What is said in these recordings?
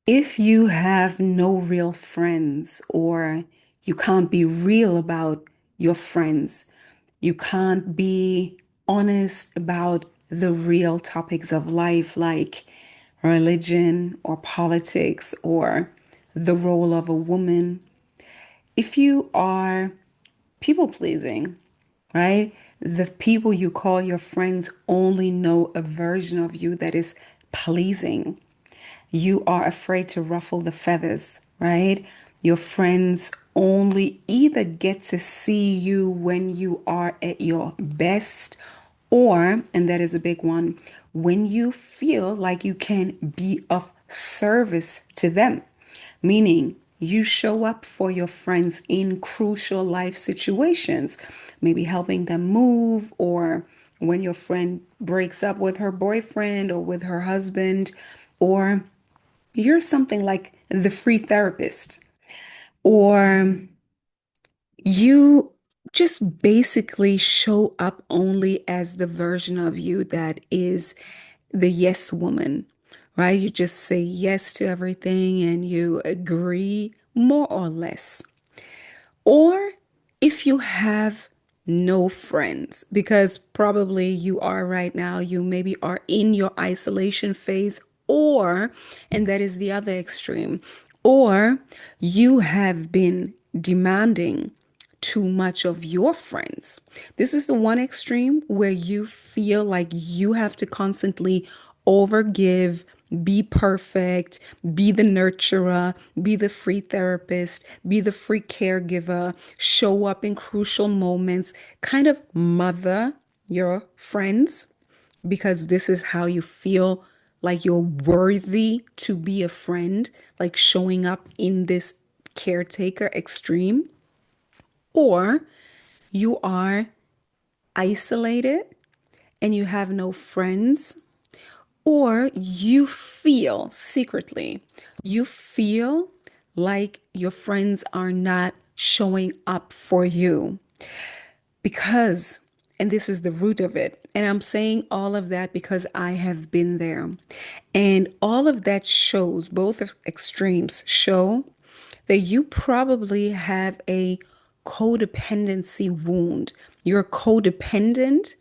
If you have no real friends or you can't be real about your friends, you can't be honest about the real topics of life like religion or politics or the role of a woman. If you are people pleasing, right? The people you call your friends only know a version of you that is pleasing. You are afraid to ruffle the feathers, right? Your friends only either get to see you when you are at your best, or, and that is a big one, when you feel like you can be of service to them, meaning you show up for your friends in crucial life situations, maybe helping them move, or when your friend breaks up with her boyfriend or with her husband, or you're something like the free therapist, or you just basically show up only as the version of you that is the yes woman, right? You just say yes to everything and you agree more or less. Or if you have no friends, because probably you are right now, you maybe are in your isolation phase, or, and that is the other extreme, or you have been demanding too much of your friends. This is the one extreme where you feel like you have to constantly overgive, be perfect, be the nurturer, be the free therapist, be the free caregiver, show up in crucial moments, kind of mother your friends because this is how you feel like you're worthy to be a friend, like showing up in this caretaker extreme, or you are isolated and you have no friends, or you feel secretly, you feel like your friends are not showing up for you because, and this is the root of it. And I'm saying all of that because I have been there. And all of that shows, both of extremes show that you probably have a codependency wound. You're codependent,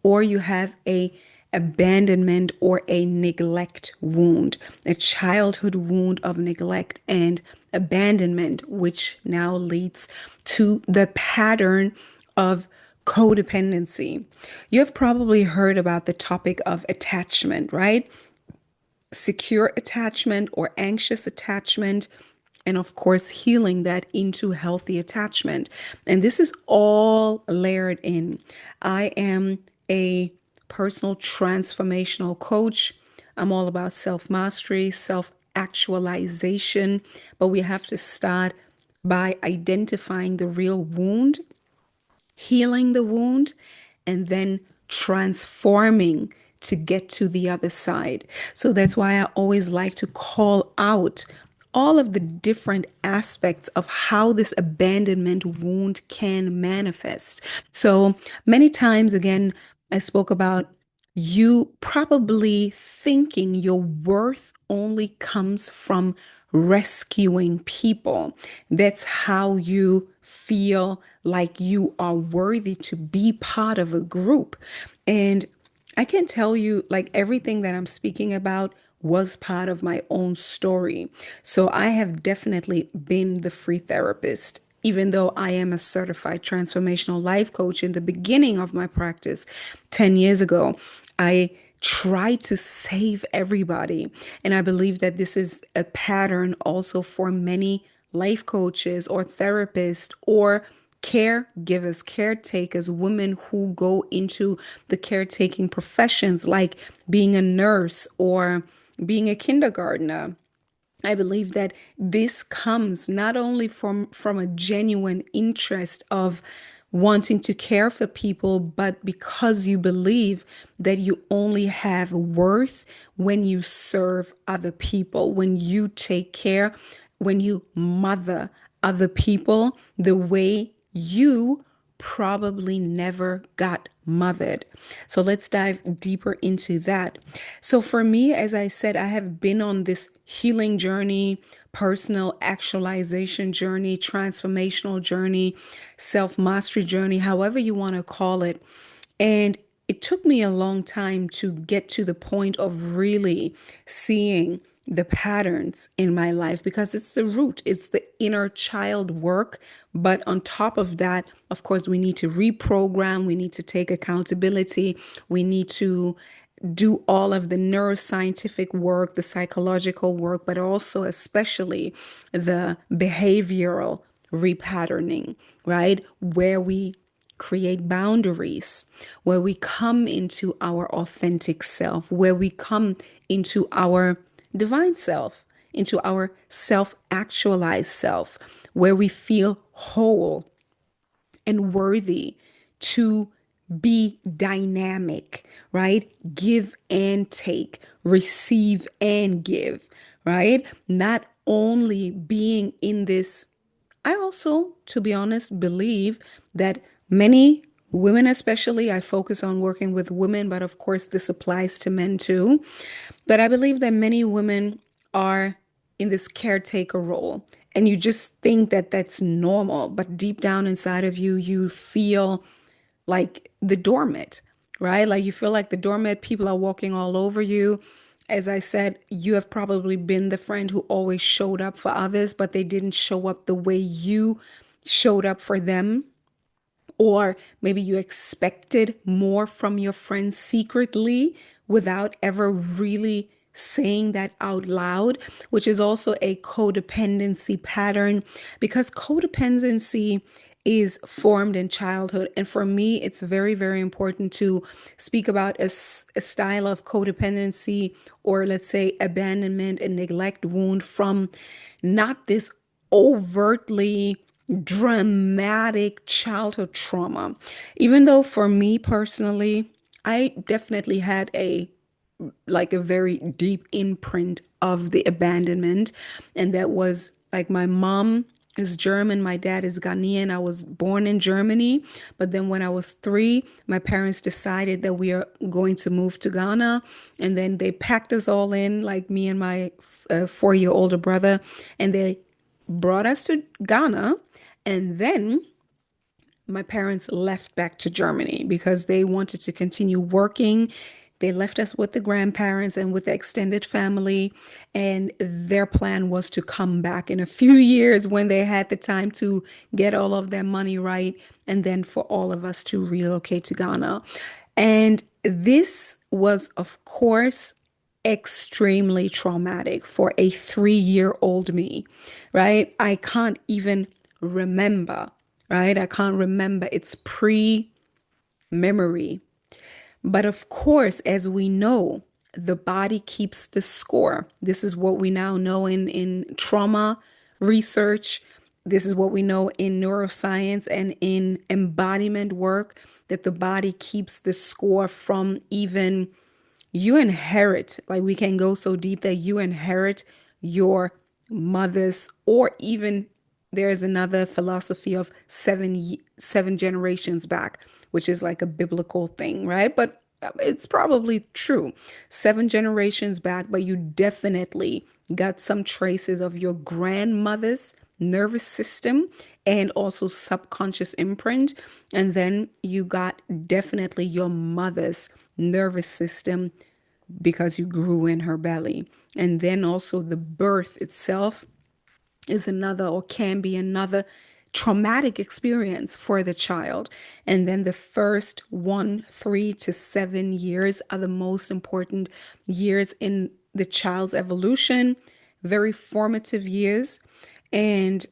or you have a abandonment or a neglect wound, a childhood wound of neglect and abandonment, which now leads to the pattern of codependency. You have probably heard about the topic of attachment, right? Secure attachment or anxious attachment, and of course, healing that into healthy attachment. And this is all layered in. I am a personal transformational coach. I'm all about self mastery, self actualization, but we have to start by identifying the real wound, healing the wound, and then transforming to get to the other side. So that's why I always like to call out all of the different aspects of how this abandonment wound can manifest. So many times, again, I spoke about you probably thinking your worth only comes from rescuing people. That's how you feel like you are worthy to be part of a group. And I can tell you, like, everything that I'm speaking about was part of my own story. So I have definitely been the free therapist. Even though I am a certified transformational life coach in the beginning of my practice 10 years ago, I tried to save everybody. And I believe that this is a pattern also for many life coaches or therapists or caregivers, caretakers, women who go into the caretaking professions like being a nurse or being a kindergartner. I believe that this comes not only from a genuine interest of wanting to care for people, but because you believe that you only have worth when you serve other people, when you take care, when you mother other people the way you probably never got mothered. So let's dive deeper into that. So for me, as I said, I have been on this healing journey, personal actualization journey, transformational journey, self mastery journey, however you want to call it. And it took me a long time to get to the point of really seeing the patterns in my life because it's the root, it's the inner child work. But on top of that, of course, we need to reprogram, we need to take accountability, we need to do all of the neuroscientific work, the psychological work, but also, especially, the behavioral repatterning, right? Where we create boundaries, where we come into our authentic self, where we come into our divine self, into our self actualized self, where we feel whole and worthy to be dynamic, right? Give and take, receive and give, right? Not only being in this, I also, to be honest, believe that many women, especially, I focus on working with women, but of course, this applies to men too. But I believe that many women are in this caretaker role, and you just think that that's normal, but deep down inside of you, you feel like the doormat, right? Like you feel like the doormat, people are walking all over you. As I said, you have probably been the friend who always showed up for others, but they didn't show up the way you showed up for them. Or maybe you expected more from your friends secretly without ever really saying that out loud, which is also a codependency pattern because codependency is formed in childhood. And for me, it's very, very important to speak about a style of codependency, or let's say abandonment and neglect wound, from not this overtly dramatic childhood trauma. Even though for me personally, I definitely had a very deep imprint of the abandonment. And that was like my mom is German, my dad is Ghanaian. I was born in Germany, but then when I was 3, my parents decided that we are going to move to Ghana, and then they packed us all in, like me and my 4-year older brother, and they brought us to Ghana, and then my parents left back to Germany because they wanted to continue working. They left us with the grandparents and with the extended family, and their plan was to come back in a few years when they had the time to get all of their money right, and then for all of us to relocate to Ghana. And this was, of course, extremely traumatic for a 3-year old me, right? I can't even remember, right? I can't remember. It's pre memory. But of course, as we know, the body keeps the score. This is what we now know in trauma research. This is what we know in neuroscience and in embodiment work, that the body keeps the score from even you inherit, like we can go so deep that you inherit your mother's, or even there's another philosophy of seven generations back, which is like a biblical thing, right? But it's probably true. 7 generations back, but you definitely got some traces of your grandmother's nervous system and also subconscious imprint. And then you got definitely your mother's nervous system because you grew in her belly. And then also the birth itself is another, or can be another, traumatic experience for the child. And then the first 3 to 7 years are the most important years in the child's evolution, very formative years. And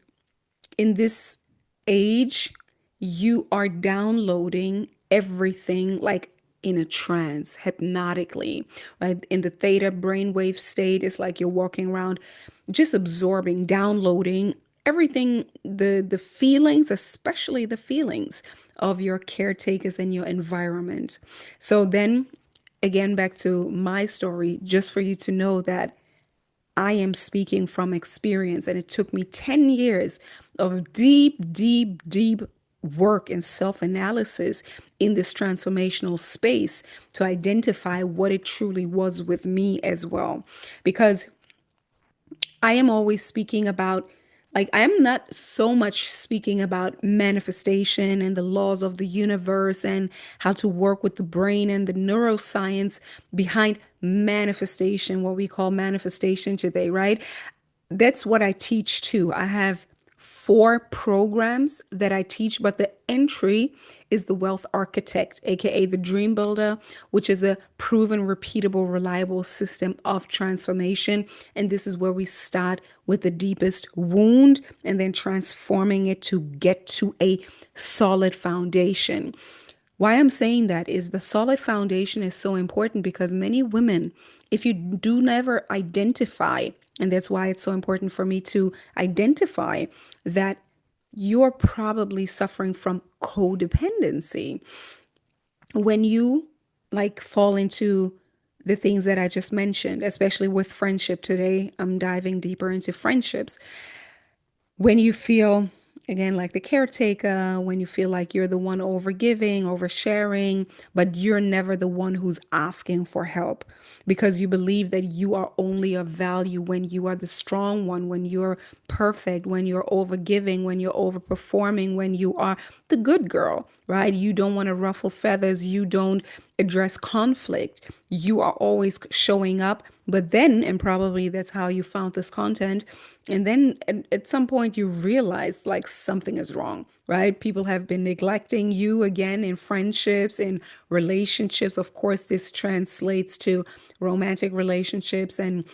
in this age, you are downloading everything like in a trance, hypnotically, right? In the theta brainwave state, it's like you're walking around just absorbing, downloading everything, the feelings, especially the feelings of your caretakers and your environment. So then again, back to my story, just for you to know that I am speaking from experience, and it took me 10 years of deep, deep, deep work and self analysis in this transformational space to identify what it truly was with me as well. Because I am always speaking about, like, I am not so much speaking about manifestation and the laws of the universe and how to work with the brain and the neuroscience behind manifestation, what we call manifestation today, right? That's what I teach too. I have 4 programs that I teach, but the entry is the wealth architect, aka the dream builder, which is a proven, repeatable, reliable system of transformation. And this is where we start with the deepest wound and then transforming it to get to a solid foundation. Why I'm saying that is the solid foundation is so important because many women, if you do never identify, and that's why it's so important for me to identify that you're probably suffering from codependency. When you like fall into the things that I just mentioned, especially with friendship today, I'm diving deeper into friendships. When you feel, again, like the caretaker, when you feel like you're the one overgiving, oversharing, but you're never the one who's asking for help because you believe that you are only of value when you are the strong one, when you're perfect, when you're overgiving, when you're overperforming, when you are the good girl, right? You don't want to ruffle feathers, you don't address conflict, you are always showing up. But then, and probably that's how you found this content, and then at some point you realize like something is wrong, right? People have been neglecting you again in friendships, in relationships. Of course, this translates to romantic relationships and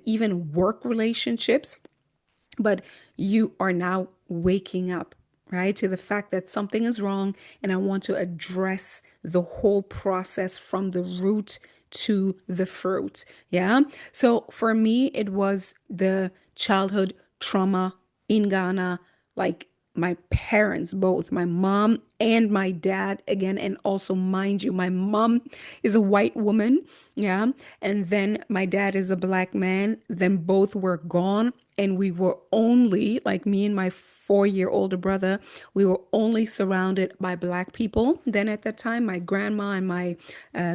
even work relationships. But you are now waking up, right, to the fact that something is wrong. And I want to address the whole process from the root to the fruit. Yeah. So for me, it was the childhood trauma in Ghana, like my parents, both my mom and my dad, again. And also, mind you, my mom is a white woman. Yeah. And then my dad is a black man. Then both were gone. And we were only, like me and my 4 year older brother, we were only surrounded by black people. Then at that time, my grandma and my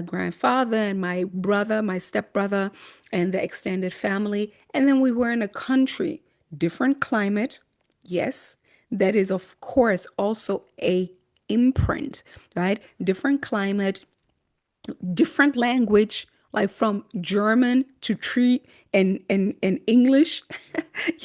grandfather and my brother, my stepbrother, and the extended family. And then we were in a country, different climate. Yes, that is, of course, also a imprint, right? Different climate, different language, like from German to Tree and English.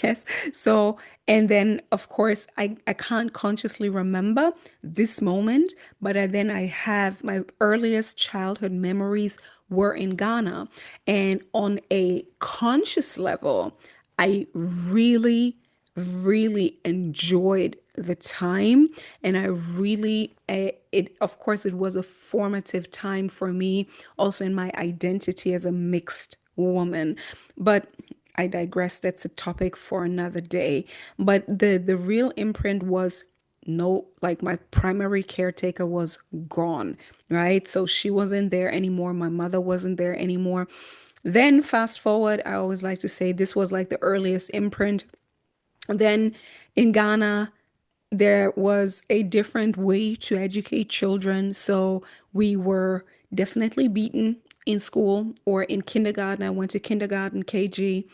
Yes. So, and then of course, I can't consciously remember this moment, but then I have my earliest childhood memories were in Ghana. And on a conscious level, I really enjoyed the time, and I really it of course it was a formative time for me also in my identity as a mixed woman. But I digress, that's a topic for another day. But the real imprint was, no, like my primary caretaker was gone, right? So she wasn't there anymore, my mother wasn't there anymore. Then fast forward, I always like to say this was like the earliest imprint. Then in Ghana, there was a different way to educate children. So we were definitely beaten in school or in kindergarten. I went to kindergarten, KG.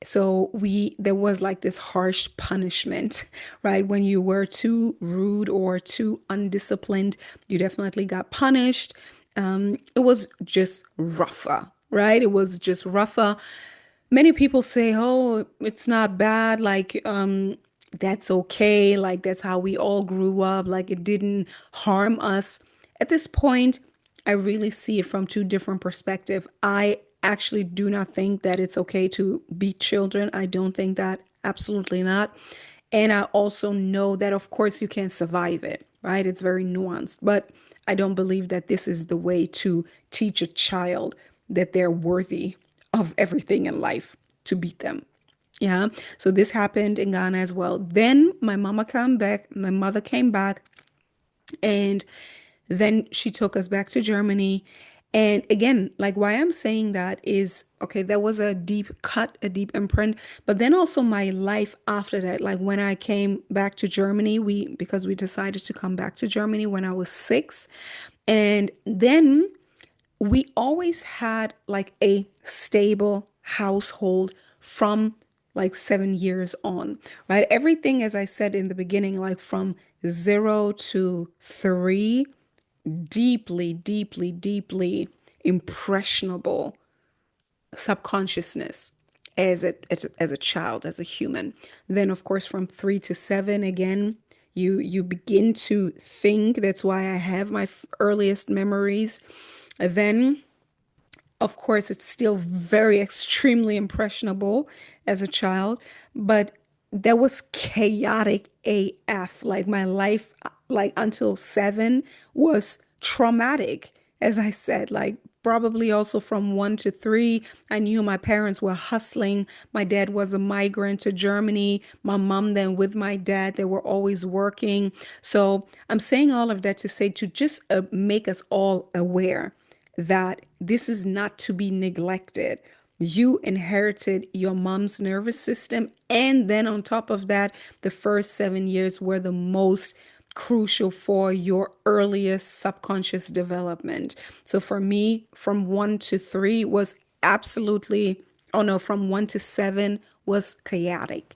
So there was like this harsh punishment, right? When you were too rude or too undisciplined, you definitely got punished. It was just rougher, right? It was just rougher. Many people say, oh, it's not bad. Like, that's okay. Like, that's how we all grew up. Like, it didn't harm us. At this point, I really see it from 2 different perspectives. I actually do not think that it's okay to beat children. I don't think that. Absolutely not. And I also know that, of course, you can survive it, right? It's very nuanced. But I don't believe that this is the way to teach a child that they're worthy of everything in life, to beat them. Yeah. So this happened in Ghana as well. Then my mother came back, and then she took us back to Germany. And again, like why I'm saying that is okay, there was a deep cut, a deep imprint, but then also my life after that, like when I came back to Germany, because we decided to come back to Germany when I was 6. And then we always had like a stable household from like 7 years on, right? Everything, as I said in the beginning, like from 0 to 3, deeply, deeply, deeply impressionable subconsciousness as a child, as a human. Then, of course, from 3 to 7, again, you begin to think. That's why I have my earliest memories. Then of course, it's still very extremely impressionable as a child, but that was chaotic AF. Like my life, like until 7, was traumatic. As I said, like probably also from 1 to 3, I knew my parents were hustling. My dad was a migrant to Germany. My mom, then with my dad, they were always working. So I'm saying all of that to say, to just make us all aware that this is not to be neglected. You inherited your mom's nervous system. And then on top of that, the first 7 years were the most crucial for your earliest subconscious development. So for me, from 1 to 3 was absolutely, oh no, from 1 to 7 was chaotic.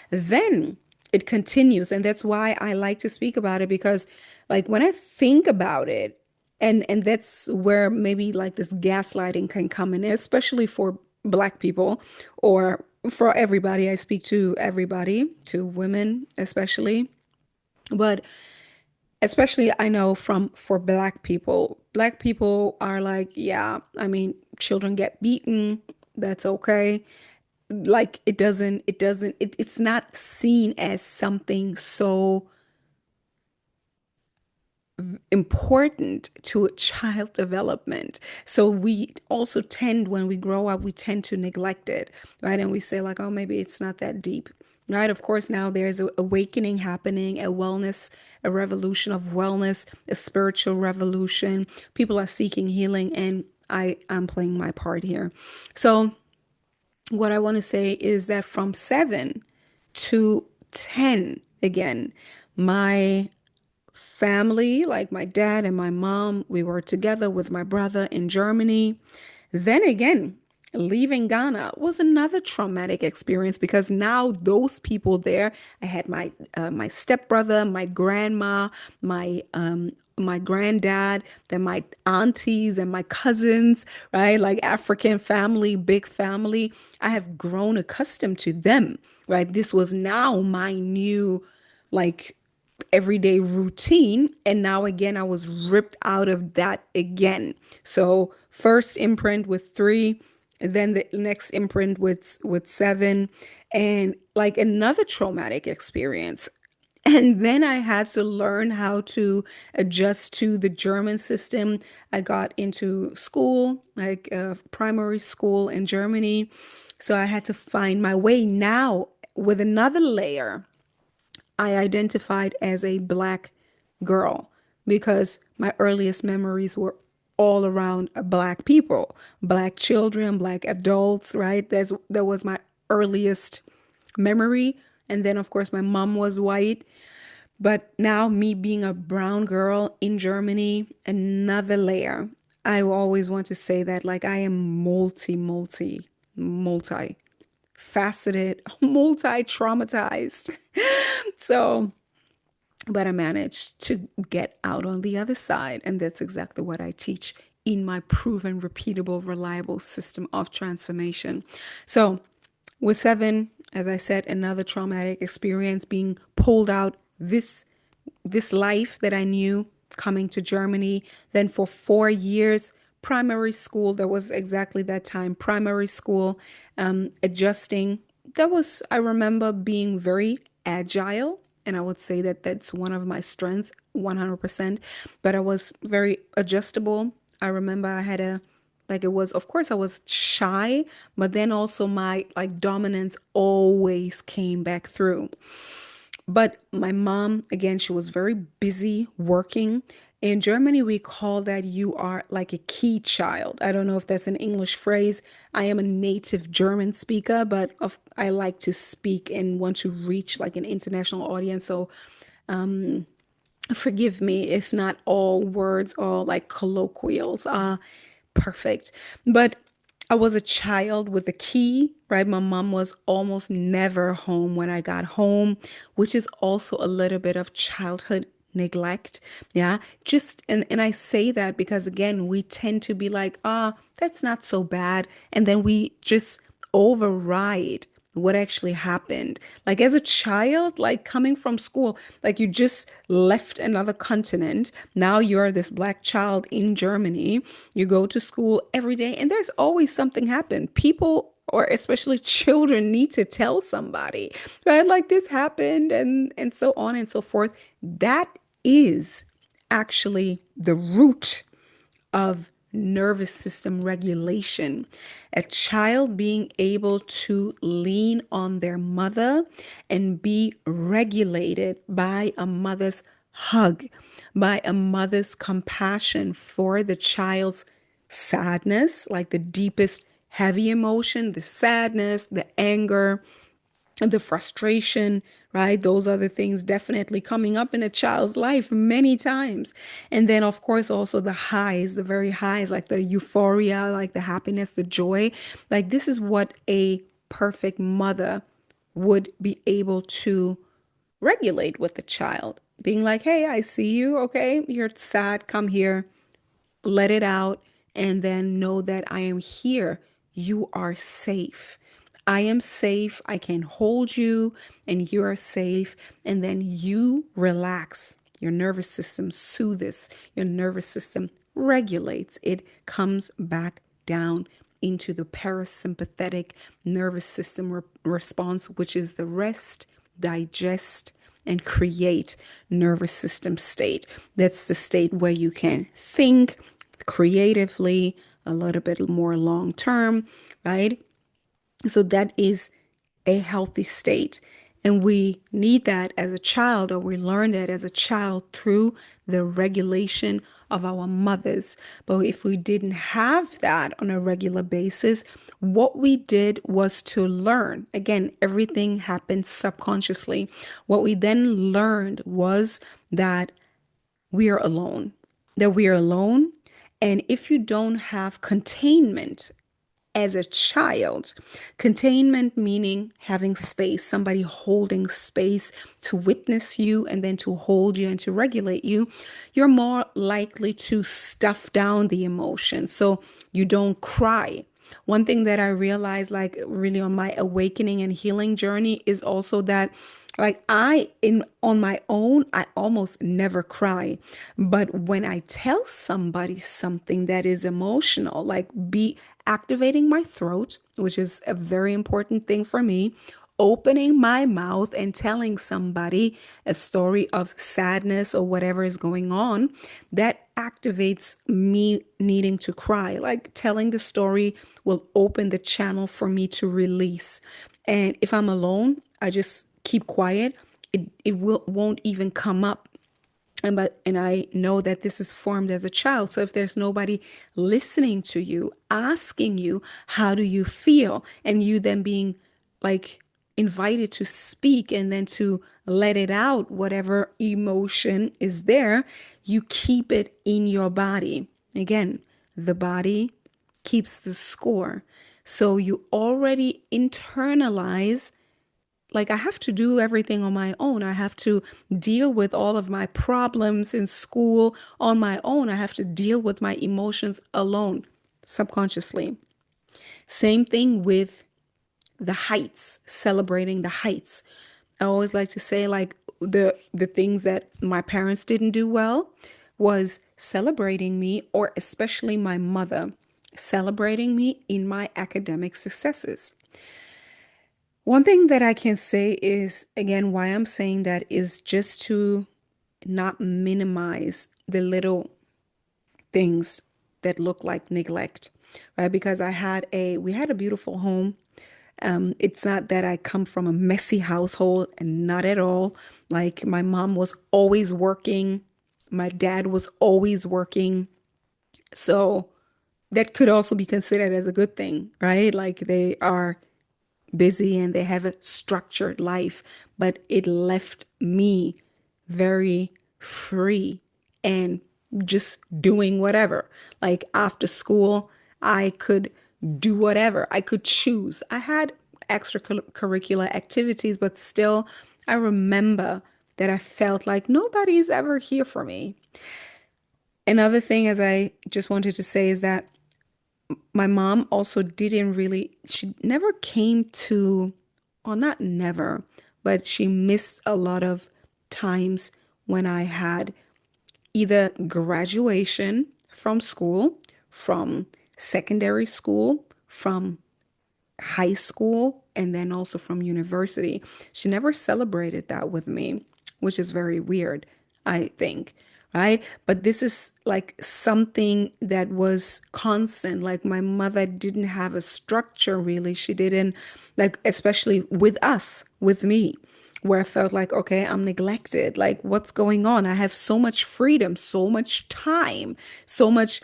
Then it continues. And that's why I like to speak about it, because like when I think about it, and that's where maybe like this gaslighting can come in, especially for Black people, or for everybody. I speak to everybody, to women especially, but especially I know from for Black people are like, yeah, I mean, children get beaten, that's okay. Like it's not seen as something so important to a child development. So we also tend, when we grow up, we tend to neglect it, right? And we say like, oh, maybe it's not that deep, right? Of course, now there's a awakening happening, a wellness, a revolution of wellness, a spiritual revolution. People are seeking healing, and I'm playing my part here. So what I want to say is that from 7 to 10, again, my family, like my dad and my mom, we were together with my brother in Germany. Then again, leaving Ghana was another traumatic experience, because now those people there, I had my stepbrother, my grandma, my granddad, then my aunties and my cousins, right? Like African family, big family. I have grown accustomed to them, right? This was now my new, like, everyday routine. And now again, I was ripped out of that again. So first imprint with 3, then the next imprint with 7, and like another traumatic experience. And then I had to learn how to adjust to the German system. I got into school, like primary school in Germany. So I had to find my way now with another layer. I identified as a Black girl, because my earliest memories were all around Black people, Black children, Black adults, right? That was my earliest memory. And then, of course, my mom was white. But now, me being a brown girl in Germany, another layer. I always want to say that, like, I am multi faceted, multi traumatized. So, but I managed to get out on the other side. And that's exactly what I teach in my proven, repeatable, reliable system of transformation. So, with 7, as I said, another traumatic experience, being pulled out this life that I knew, coming to Germany. Then for 4 years, primary school, that was exactly that time, primary school, adjusting. That was, I remember being very agile. And I would say that that's one of my strengths, 100%. But I was very adjustable. I remember I had a, like, it was, of course I was shy, but then also my like dominance always came back through. But my mom, again, she was very busy working. In Germany, we call that you are like a key child. I don't know if that's an English phrase. I am a native German speaker, but I like to speak and want to reach like an international audience. So forgive me if not all words or like colloquials are perfect. But I was a child with a key, right? My mom was almost never home when I got home, which is also a little bit of childhood neglect. Yeah. And I say that because again, we tend to be like, that's not so bad. And then we just override what actually happened. Like as a child, like coming from school, like you just left another continent. Now you're this black child in Germany. You go to school every day and there's always something happen. People or especially children need to tell somebody, right? Like this happened and so on and so forth. That is actually the root of nervous system regulation. A child being able to lean on their mother and be regulated by a mother's hug, by a mother's compassion for the child's sadness, like the deepest heavy emotion, the sadness, the anger, the frustration, right? Those are the things definitely coming up in a child's life many times. And then, of course, also the highs, the very highs, like the euphoria, like the happiness, the joy. Like, this is what a perfect mother would be able to regulate with the child. Being like, hey, I see you. Okay, you're sad. Come here, let it out, and then know that I am here. You are safe. I am safe. I can hold you, and you are safe. And then you relax. Your nervous system soothes, your nervous system regulates. It comes back down into the parasympathetic nervous system response, which is the rest, digest, and create nervous system state. That's the state where you can think creatively, a little bit more long term, right? So that is a healthy state. And we need that as a child, or we learn that as a child through the regulation of our mothers. But if we didn't have that on a regular basis, what we did was to learn. Again, everything happened subconsciously. What we then learned was that we are alone, that we are alone. And if you don't have containment as a child, containment meaning having space, somebody holding space to witness you and then to hold you and to regulate you, you're more likely to stuff down the emotion. So you don't cry. One thing that I realized, like really on my awakening and healing journey, is also that like I in on my own, I almost never cry. But when I tell somebody something that is emotional, like be activating my throat, which is a very important thing for me, opening my mouth and telling somebody a story of sadness or whatever is going on, that activates me needing to cry. Like telling the story will open the channel for me to release. And if I'm alone, I just keep quiet. It won't even come up. And I know that this is formed as a child. So if there's nobody listening to you, asking you, how do you feel? And you then being like invited to speak and then to let it out, whatever emotion is there, you keep it in your body. Again, the body keeps the score. So you already internalize, like I have to do everything on my own. I have to deal with all of my problems in school on my own. I have to deal with my emotions alone, subconsciously. Same thing with the heights, celebrating the heights. I always like to say like the things that my parents didn't do well was celebrating me, or especially my mother celebrating me in my academic successes. One thing that I can say is, again, why I'm saying that is just to not minimize the little things that look like neglect, right? Because we had a beautiful home. It's not that I come from a messy household, and not at all. Like my mom was always working. My dad was always working. So that could also be considered as a good thing, right? Like they are busy and they have a structured life, but it left me very free and just doing whatever. Like after school, I could do whatever. I could choose. I had extracurricular activities, but still, I remember that I felt like nobody's ever here for me. Another thing, as I just wanted to say, is that my mom also didn't really, she never came to, or not never, but she missed a lot of times when I had either graduation from school, from secondary school, from high school, and then also from university. She never celebrated that with me, which is very weird, I think. Right. But this is like something that was constant. Like my mother didn't have a structure really. She didn't, like, especially with us, with me, where I felt like, okay, I'm neglected. Like, what's going on? I have so much freedom, so much time, so much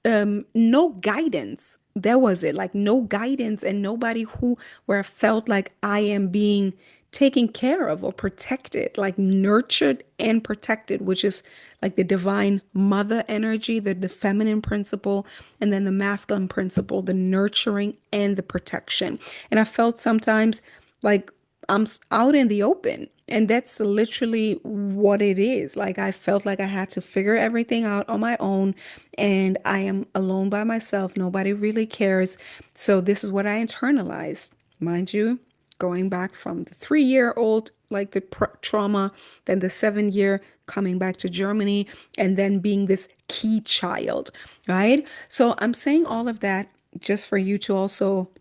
no guidance. There was it, like no guidance and nobody who where I felt like I am being taken care of or protected, like nurtured and protected, which is like the divine mother energy, the feminine principle, and then the masculine principle, the nurturing and the protection. And I felt sometimes like out in the open. And that's literally what it is. Like I felt like I had to figure everything out on my own and I am alone by myself. Nobody really cares. So this is what I internalized. Mind you, going back from the 3 year old, like the trauma, then the 7 year coming back to Germany, and then being this key child, right? So I'm saying all of that just for you to also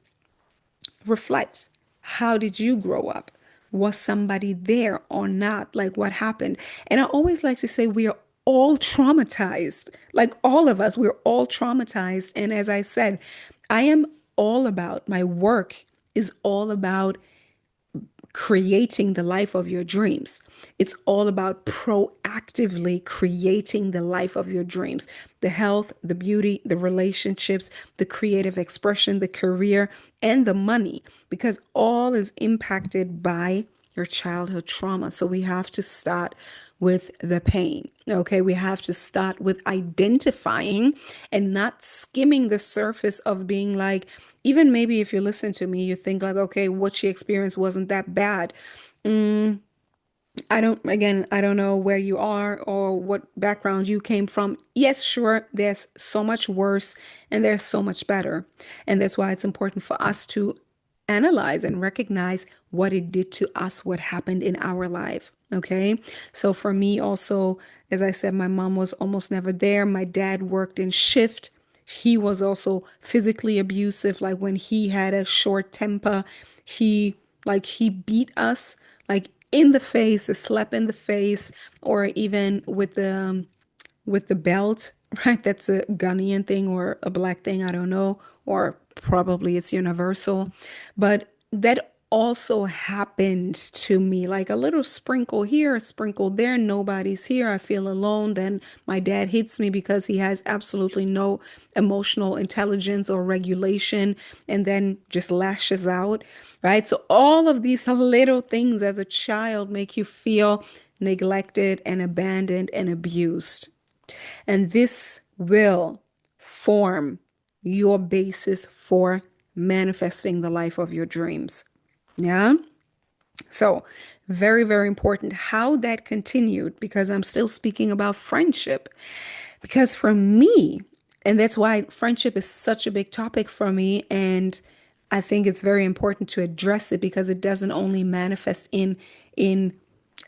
reflect. How did you grow up? Was somebody there or not? Like what happened? And I always like to say we are all traumatized. Like all of us, we're all traumatized. And as I said, I am all about my work is all about creating the life of your dreams. It's all about proactively creating the life of your dreams, the health, the beauty, the relationships, the creative expression, the career, and the money, because all is impacted by your childhood trauma. So we have to start with the pain. Okay. We have to start with identifying and not skimming the surface of being like, even maybe if you listen to me, you think like, okay, what she experienced wasn't that bad. I don't know where you are or what background you came from. Yes, sure, there's so much worse and there's so much better. And that's why it's important for us to analyze and recognize what it did to us, what happened in our life. Okay. So for me, also, as I said, my mom was almost never there. My dad worked in shift. He was also physically abusive. Like when he had a short temper, he he beat us like in the face, a slap in the face, or even with the belt, right? That's a Ghanaian thing or a black thing, I don't know, or probably it's universal. But that also happened to me, like a little sprinkle here, a sprinkle there, nobody's here, I feel alone. Then my dad hits me because he has absolutely no emotional intelligence or regulation, and then just lashes out, right? So all of these little things as a child make you feel neglected and abandoned and abused. And this will form your basis for manifesting the life of your dreams. Yeah. So, very, very important how that continued because I'm still speaking about friendship. Because for me, and that's why friendship is such a big topic for me. And I think it's very important to address it because it doesn't only manifest in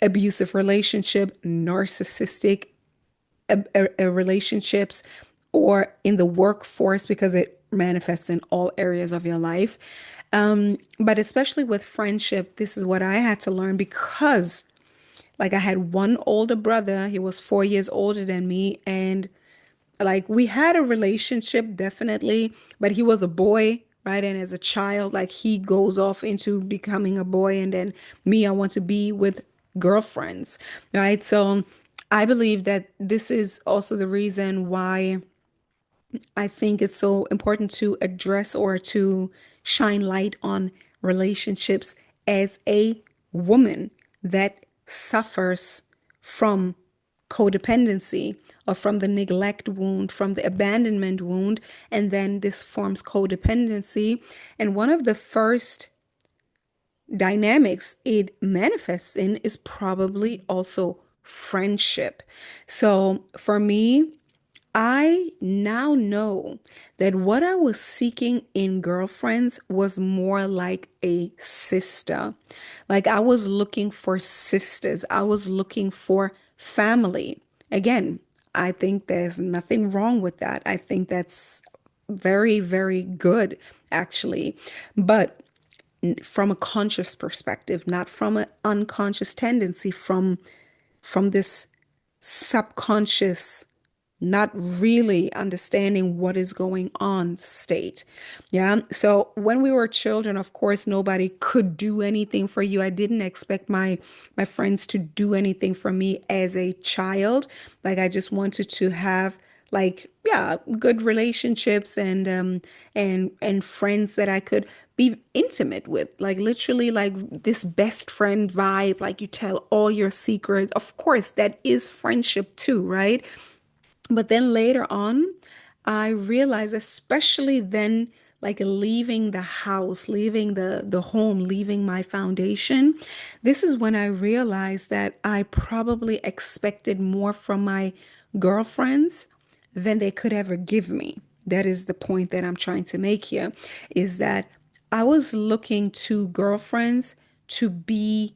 abusive relationship, narcissistic relationships or in the workforce because it manifests in all areas of your life. But especially with friendship, this is what I had to learn because, like, I had one older brother, he was 4 years older than me, and like we had a relationship definitely, but he was a boy, right? And as a child, like he goes off into becoming a boy, and then me, I want to be with girlfriends, right? So I believe that this is also the reason why I think it's so important to address or to shine light on relationships as a woman that suffers from codependency or from the neglect wound, from the abandonment wound, and then this forms codependency. And one of the first dynamics it manifests in is probably also friendship. So for me, I now know that what I was seeking in girlfriends was more like a sister. Like I was looking for sisters, I was looking for family. Again, I think there's nothing wrong with that. I think that's very, very good, actually. But from a conscious perspective, not from an unconscious tendency, from this subconscious not really understanding what is going on state. Yeah. So when we were children, of course, nobody could do anything for you. I didn't expect my friends to do anything for me as a child. Like I just wanted to have like yeah, good relationships and friends that I could be intimate with. Like literally like this best friend vibe, like you tell all your secrets. Of course, that is friendship too, right? But then later on, I realized, especially then, like leaving the house, leaving the home, leaving my foundation, this is when I realized that I probably expected more from my girlfriends than they could ever give me. That is the point that I'm trying to make here, is that I was looking to girlfriends to be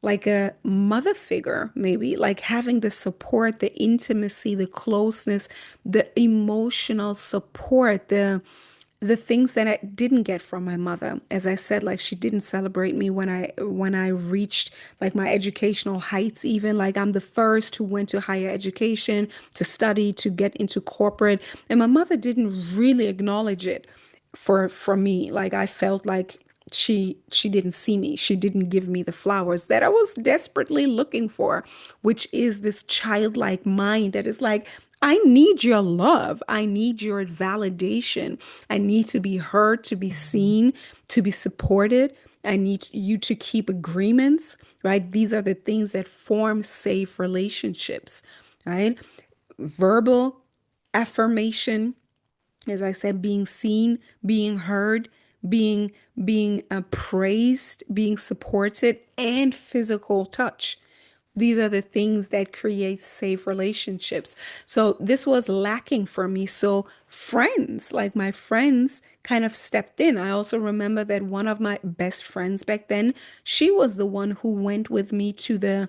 like a mother figure, maybe like having the support, the intimacy, the closeness, the emotional support, the things that I didn't get from my mother. As I said, like she didn't celebrate me when I reached like my educational heights, even like I'm the first who went to higher education to study, to get into corporate. And my mother didn't really acknowledge it for me. Like I felt like she didn't see me. She didn't give me the flowers that I was desperately looking for, which is this childlike mind that is like, I need your love. I need your validation. I need to be heard, to be seen, to be supported. I need you to keep agreements, right? These are the things that form safe relationships, right? Verbal affirmation, as I said, being seen, being heard, being being praised, being supported, and physical touch. These are the things that create safe relationships. So this was lacking for me. So friends, like my friends kind of stepped in. I also remember that one of my best friends back then, she was the one who went with me to the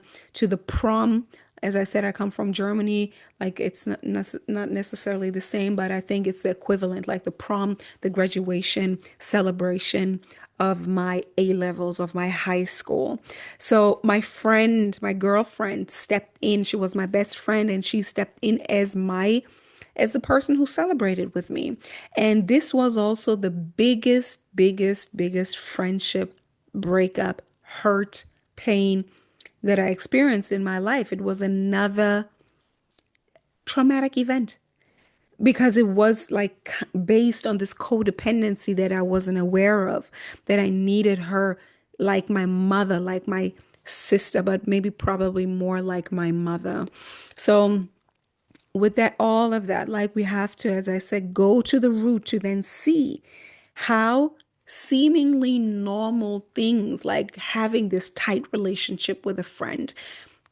prom. As I said, I come from Germany. Like it's not necessarily the same, but I think it's the equivalent, like the prom, the graduation celebration of my A levels of my high school. So my friend, my girlfriend stepped in. She was my best friend and she stepped in as the person who celebrated with me. And this was also the biggest friendship breakup, hurt, pain that I experienced in my life. It was another traumatic event because it was like based on this codependency that I wasn't aware of, that I needed her like my mother, like my sister, but maybe probably more like my mother. So with that, all of that, like we have to, as I said, go to the root to then see how seemingly normal things like having this tight relationship with a friend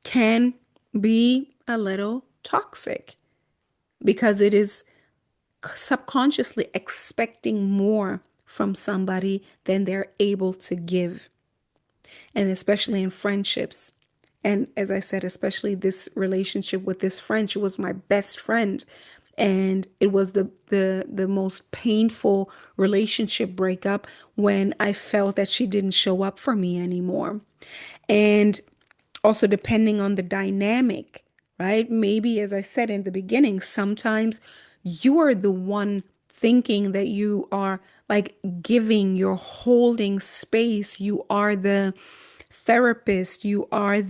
can be a little toxic because it is subconsciously expecting more from somebody than they're able to give, and especially in friendships. And as I said, especially this relationship with this friend, she was my best friend. And it was the most painful relationship breakup when I felt that she didn't show up for me anymore. And also depending on the dynamic, right? Maybe, as I said in the beginning, sometimes you are the one thinking that you are like giving, you're holding space, you are the therapist, you are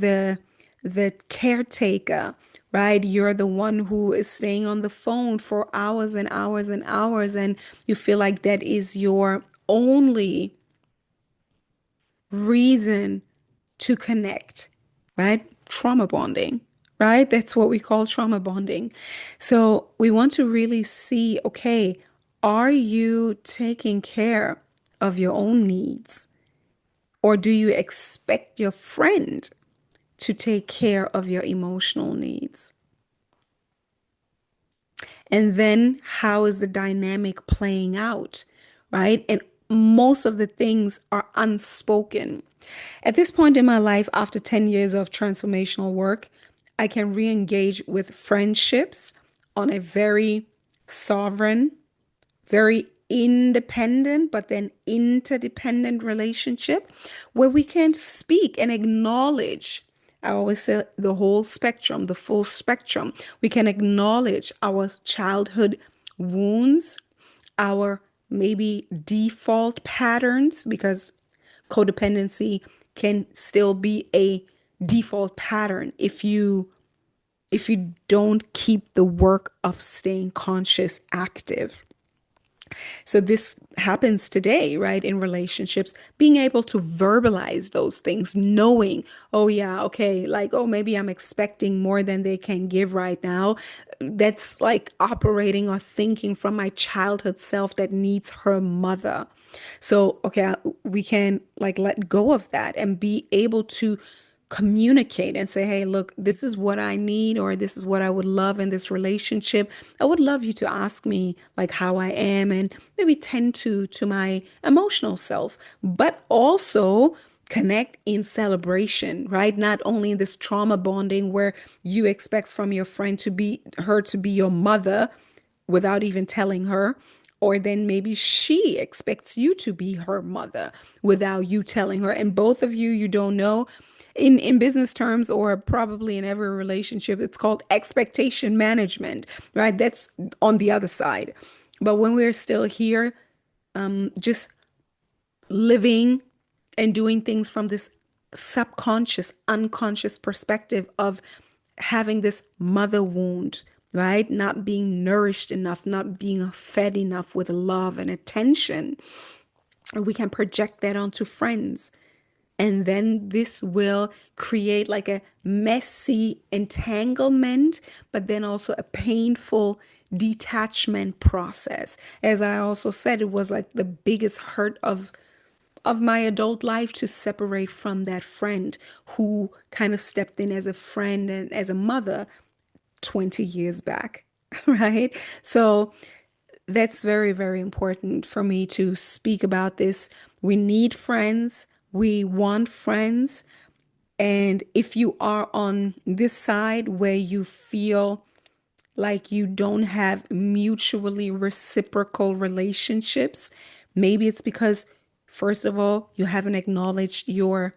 the caretaker, right? You're the one who is staying on the phone for hours and hours and hours, and you feel like that is your only reason to connect, right? Trauma bonding, right? That's what we call trauma bonding. So we want to really see, okay, are you taking care of your own needs? Or do you expect your friend to take care of your emotional needs? And then how is the dynamic playing out, right? And most of the things are unspoken. At this point in my life, after 10 years of transformational work, I can re engage with friendships on a very sovereign, very independent, but then interdependent relationship where we can speak and acknowledge. I always say the whole spectrum, the full spectrum. We can acknowledge our childhood wounds, our maybe default patterns, because codependency can still be a default pattern if you don't keep the work of staying conscious active. So this happens today, right? In relationships, being able to verbalize those things, knowing, oh yeah, okay, like, oh, maybe I'm expecting more than they can give right now. That's like operating or thinking from my childhood self that needs her mother. So, okay, we can like let go of that and be able to communicate and say, hey, look, this is what I need, or this is what I would love in this relationship. I would love you to ask me like how I am and maybe tend to my emotional self, but also connect in celebration, right? Not only in this trauma bonding where you expect from your friend to be her to be your mother without even telling her, or then maybe she expects you to be her mother without you telling her, and both of you don't know. In business terms, or probably in every relationship, it's called expectation management, right? That's on the other side. But when we're still here, just living and doing things from this subconscious, unconscious perspective of having this mother wound, right? Not being nourished enough, not being fed enough with love and attention. We can project that onto friends. And then this will create like a messy entanglement, but then also a painful detachment process. As I also said, it was like the biggest hurt of my adult life to separate from that friend who kind of stepped in as a friend and as a mother 20 years back, right? So that's very, very important for me to speak about this. We need friends, we want friends. And if you are on this side where you feel like you don't have mutually reciprocal relationships, maybe it's because, first of all, you haven't acknowledged your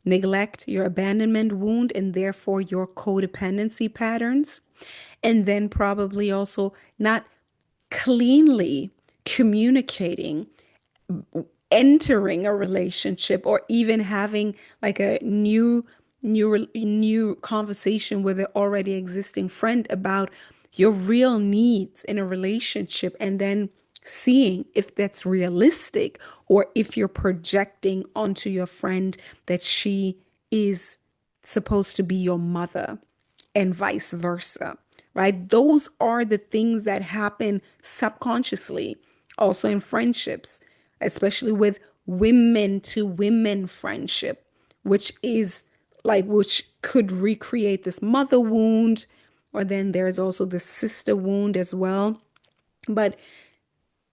neglect, your abandonment wound, and therefore your codependency patterns. And then probably also not cleanly communicating, entering a relationship, or even having like a new conversation with an already existing friend about your real needs in a relationship, and then seeing if that's realistic, or if you're projecting onto your friend that she is supposed to be your mother and vice versa, right? Those are the things that happen subconsciously, also in friendships, especially with women to women friendship, which is like, which could recreate this mother wound, or then there's also the sister wound as well. But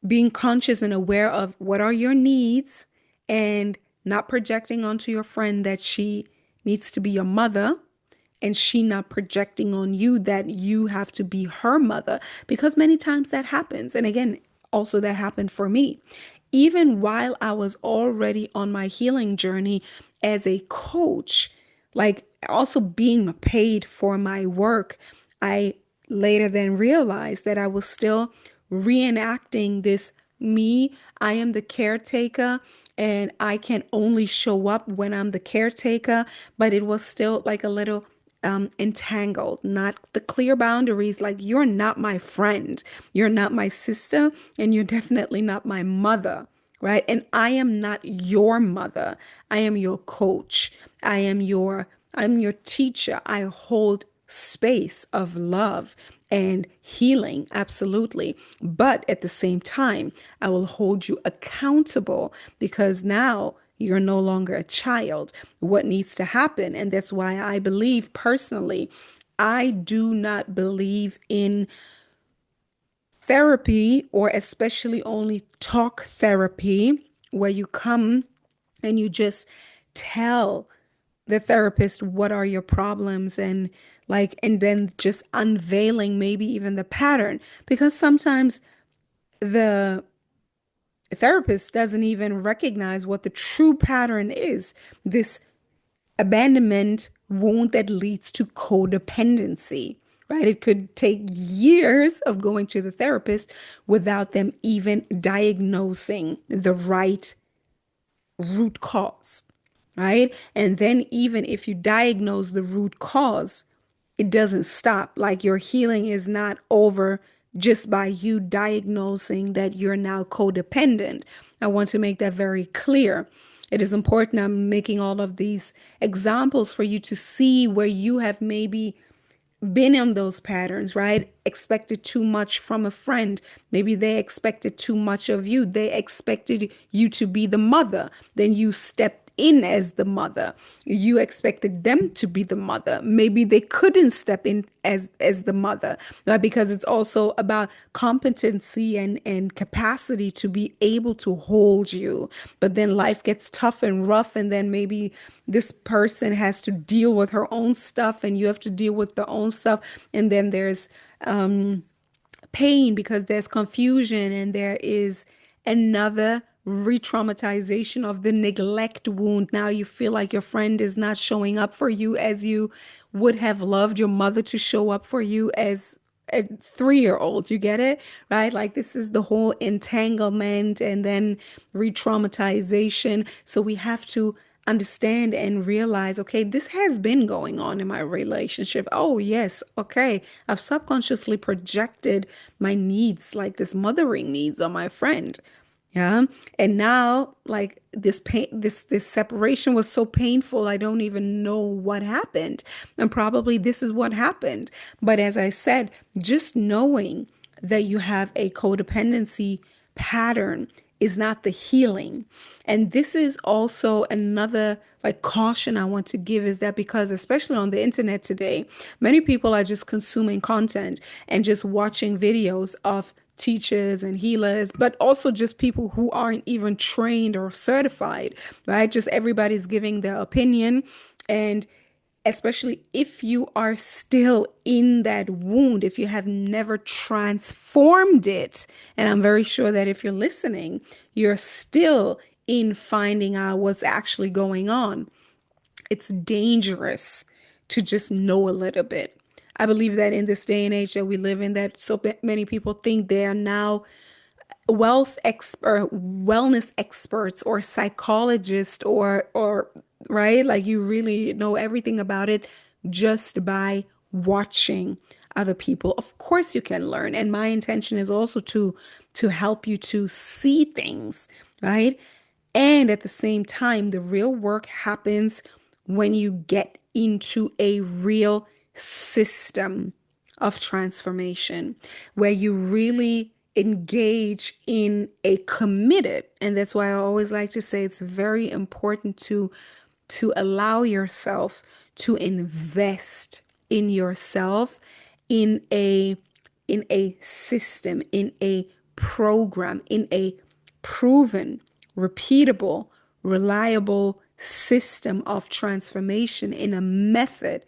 being conscious and aware of what are your needs, and not projecting onto your friend that she needs to be your mother, and she not projecting on you that you have to be her mother, because many times that happens. And again, also that happened for me. Even while I was already on my healing journey as a coach, like also being paid for my work, I later then realized that I was still reenacting this me. I am the caretaker, and I can only show up when I'm the caretaker, but it was still like a little entangled, not the clear boundaries. Like, you're not my friend, you're not my sister, and you're definitely not my mother, right? And I am not your mother. I am your coach. I'm your teacher. I hold space of love and healing, absolutely. But at the same time, I will hold you accountable because now you're no longer a child. What needs to happen? And that's why I believe personally, I do not believe in therapy, or especially only talk therapy, where you come and you just tell the therapist what are your problems, and then just unveiling maybe even the pattern, because sometimes the therapist doesn't even recognize what the true pattern is, this abandonment wound that leads to codependency, right? It could take years of going to the therapist without them even diagnosing the right root cause, right? And then, even if you diagnose the root cause, it doesn't stop. Like, your healing is not over just by you diagnosing that you're now codependent. I want to make that very clear. It is important. I'm making all of these examples for you to see where you have maybe been in those patterns, right? Expected too much from a friend. Maybe they expected too much of you. They expected you to be the mother. Then you stepped in as the mother. You expected them to be the mother. Maybe they couldn't step in as the mother, right? Because it's also about competency and capacity to be able to hold you. But then life gets tough and rough, and then maybe this person has to deal with her own stuff, and you have to deal with their own stuff. And then there's pain because there's confusion, and there is another re-traumatization of the neglect wound. Now you feel like your friend is not showing up for you as you would have loved your mother to show up for you as a 3-year old. You get it, right? Like, this is the whole entanglement and then re-traumatization. So we have to understand and realize, okay, this has been going on in my relationship. Oh, yes. Okay. I've subconsciously projected my needs, like this mothering needs, on my friend. Yeah. And now, like, this pain, this separation was so painful, I don't even know what happened. And probably this is what happened. But as I said, just knowing that you have a codependency pattern is not the healing. And this is also another like caution I want to give, is that because especially on the internet today, many people are just consuming content and just watching videos of teachers and healers, but also just people who aren't even trained or certified, right? Just everybody's giving their opinion. And especially if you are still in that wound, if you have never transformed it. And I'm very sure that if you're listening, you're still in finding out what's actually going on. It's dangerous to just know a little bit. I believe that in this day and age that we live in, that so many people think they are now wellness experts or psychologists, or right, like, you really know everything about it just by watching other people. Of course you can learn, and my intention is also to help you to see things, right? And at the same time, the real work happens when you get into a real system of transformation where you really engage in a committed. And that's why I always like to say it's very important to allow yourself to invest in yourself, in a system, in a program, in a proven, repeatable, reliable system of transformation, in a method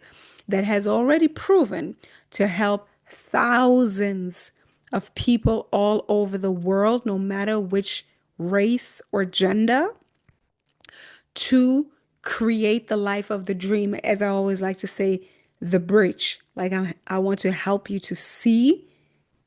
that has already proven to help thousands of people all over the world, no matter which race or gender, to create the life of the dream. As I always like to say, the bridge. Like, I want to help you to see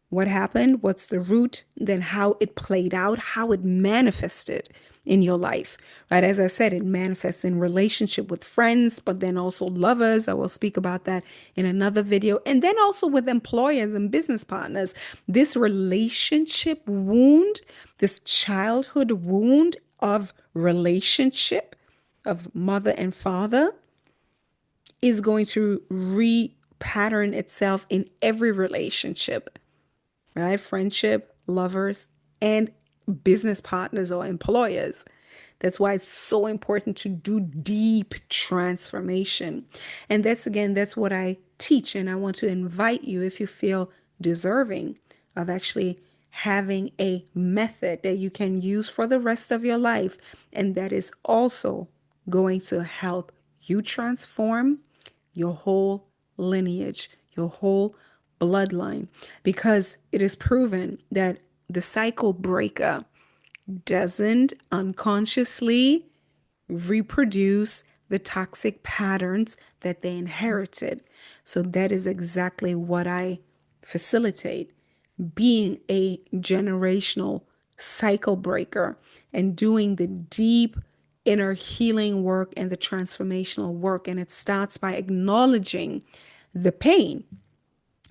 what happened, what's the root, then how it played out, how it manifested, in your life, right? As I said, it manifests in relationship with friends, but then also lovers. I will speak about that in another video. And then also with employers and business partners. This relationship wound, this childhood wound of relationship of mother and father is going to repattern itself in every relationship, right? Friendship, lovers, and business partners or employers. That's why it's so important to do deep transformation. And that's again, that's what I teach. And I want to invite you, if you feel deserving of actually having a method that you can use for the rest of your life, and that is also going to help you transform your whole lineage, your whole bloodline, because it is proven that the cycle breaker doesn't unconsciously reproduce the toxic patterns that they inherited. So that is exactly what I facilitate, being a generational cycle breaker and doing the deep inner healing work and the transformational work. And it starts by acknowledging the pain,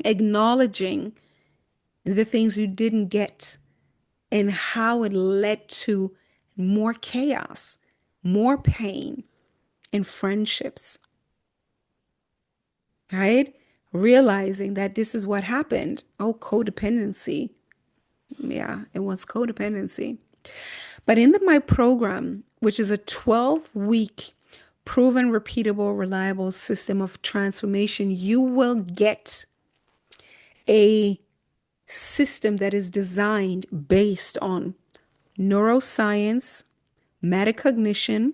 acknowledging the things you didn't get and how it led to more chaos, more pain in friendships, right? Realizing that this is what happened. Oh, codependency. Yeah, it was codependency. But in my program, which is a 12-week proven, repeatable, reliable system of transformation, you will get a system that is designed based on neuroscience, metacognition,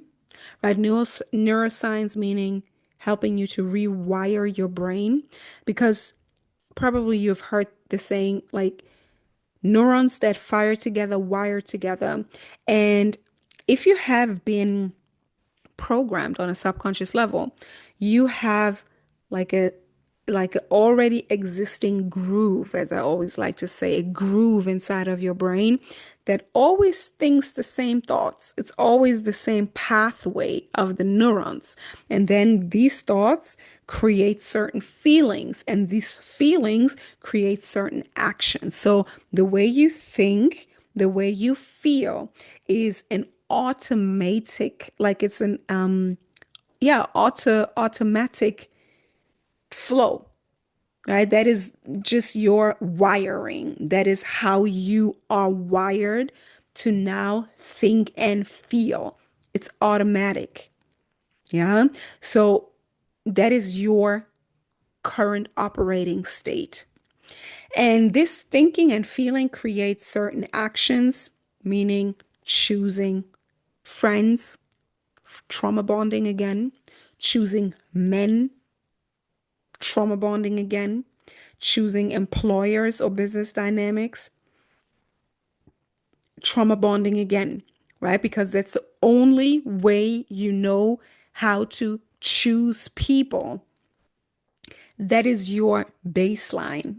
right? Neuroscience meaning helping you to rewire your brain, because probably you've heard the saying like neurons that fire together wire together. And if you have been programmed on a subconscious level, you have like a already existing groove, as I always like to say, a groove inside of your brain that always thinks the same thoughts. It's always the same pathway of the neurons. And then these thoughts create certain feelings, and these feelings create certain actions. So the way you think, the way you feel is an automatic, like it's an automatic flow, right? That is just your wiring. That is how you are wired to now think and feel. It's automatic. Yeah. So that is your current operating state. And this thinking and feeling creates certain actions, meaning choosing friends, trauma bonding again, choosing men, trauma bonding again, choosing employers or business dynamics, trauma bonding again, right? Because that's the only way you know how to choose people. That is your baseline.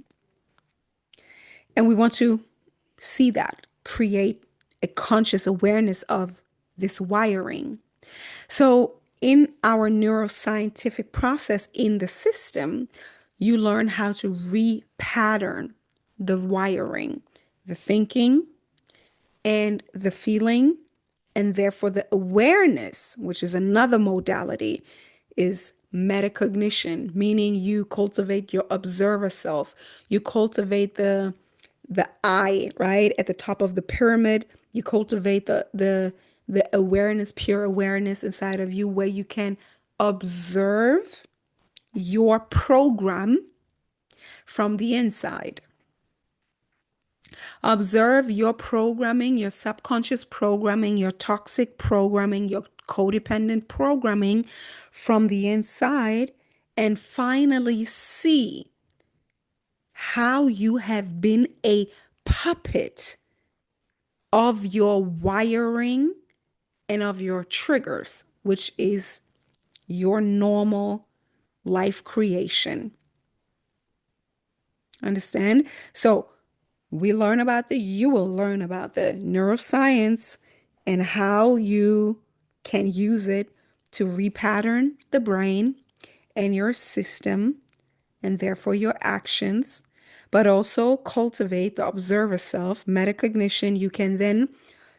And we want to see that, create a conscious awareness of this wiring. So, in our neuroscientific process in the system, you learn how to repattern the wiring, the thinking, and the feeling, and therefore the awareness, which is another modality, is metacognition, meaning you cultivate your observer self. You cultivate the I, right? At the top of the pyramid, you cultivate the awareness, pure awareness inside of you, where you can observe your program from the inside. Observe your programming, your subconscious programming, your toxic programming, your codependent programming from the inside, and finally see how you have been a puppet of your wiring and of your triggers, which is your normal life creation. Understand? So you will learn about the neuroscience and how you can use it to repattern the brain and your system and therefore your actions, but also cultivate the observer self, metacognition. You can then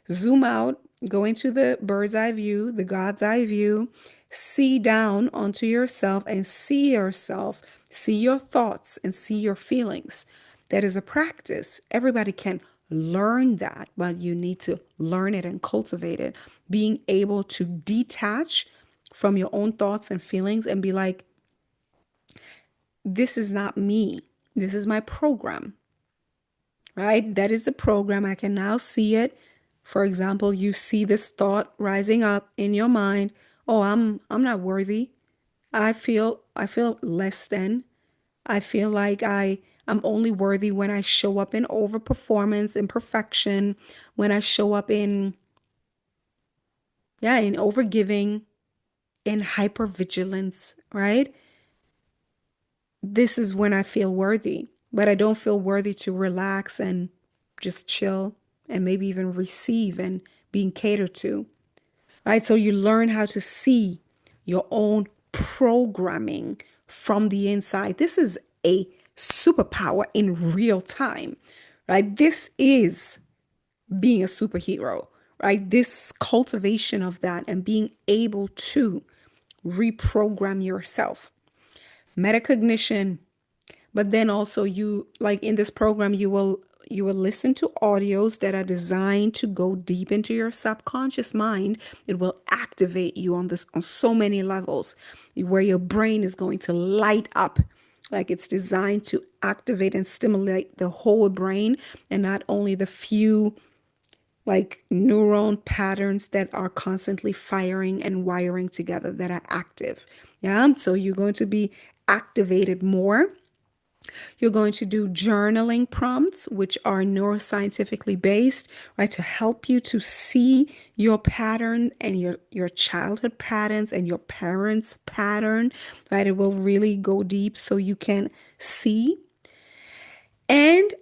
zoom out, go into the bird's eye view, the God's eye view, see down onto yourself and see yourself, see your thoughts and see your feelings. That is a practice. Everybody can learn that, but you need to learn it and cultivate it. Being able to detach from your own thoughts and feelings and be like, this is not me. This is my program, right? That is the program. I can now see it. For example, you see this thought rising up in your mind. Oh, I'm not worthy. I feel less than. I feel like I'm only worthy when I show up in overperformance, imperfection, when I show up in in overgiving, in hypervigilance, right? This is when I feel worthy, but I don't feel worthy to relax and just chill and maybe even receive and being catered to, right? So you learn how to see your own programming from the inside. This is a superpower in real time, right? This is being a superhero, right? This cultivation of that and being able to reprogram yourself. Metacognition. But then also you like in this program you will listen to audios that are designed to go deep into your subconscious mind. It will activate you on this on so many levels where your brain is going to light up. Like it's designed to activate and stimulate the whole brain and not only the few like neuron patterns that are constantly firing and wiring together that are active. Yeah. So you're going to be activated more. You're going to do journaling prompts, which are neuroscientifically based, right, to help you to see your pattern and your childhood patterns and your parents' pattern, right? It will really go deep so you can see. And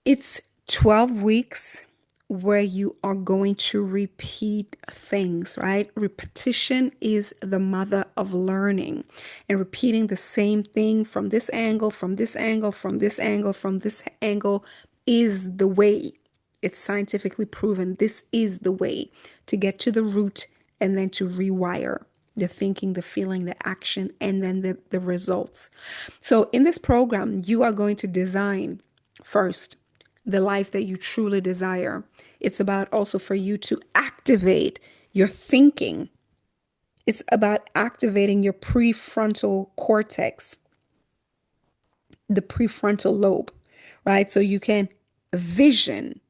it's 12 weeks where you are going to repeat things, right? Repetition is the mother of learning, and repeating the same thing from this angle, from this angle, from this angle, from this angle is the way. It's scientifically proven. This is the way to get to the root and then to rewire the thinking, the feeling, the action, and then the results. So in this program, you are going to design first the life that you truly desire. It's about also for you to activate your thinking. It's about activating your prefrontal cortex, the prefrontal lobe, right? So you can vision,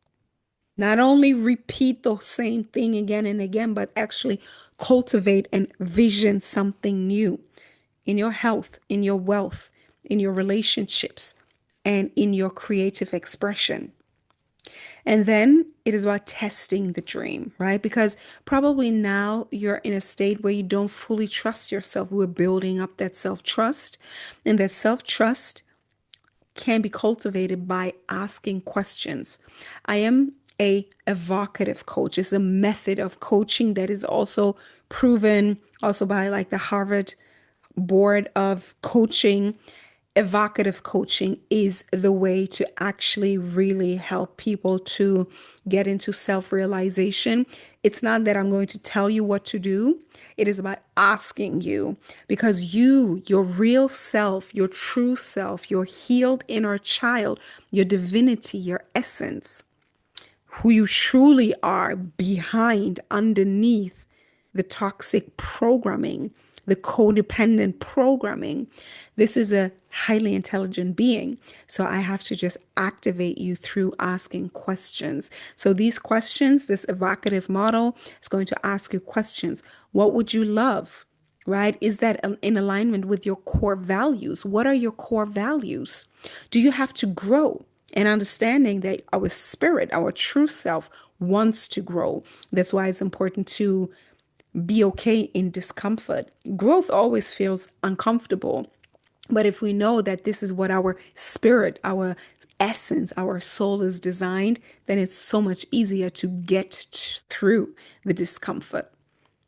not only repeat the same thing again and again, but actually cultivate and vision something new in your health, in your wealth, in your relationships, and in your creative expression. And then it is about testing the dream, right? Because probably now you're in a state where you don't fully trust yourself. We're building up that self trust, and that self trust can be cultivated by asking questions. I am a evocative coach. It's a method of coaching that is also proven also by like the Harvard board of coaching. Evocative coaching is the way to actually really help people to get into self-realization. It's not that I'm going to tell you what to do. It is about asking you, because you, your real self, your true self, your healed inner child, your divinity, your essence, who you truly are behind, underneath the toxic programming, the codependent programming. This is a highly intelligent being. So I have to just activate you through asking questions. So these questions, this evocative model is going to ask you questions. What would you love? Right? Is that in alignment with your core values? What are your core values? Do you have to grow? And understanding that our spirit, our true self wants to grow. That's why it's important to be okay in discomfort. Growth always feels uncomfortable. But if we know that this is what our spirit, our essence, our soul is designed, then it's so much easier to get through the discomfort,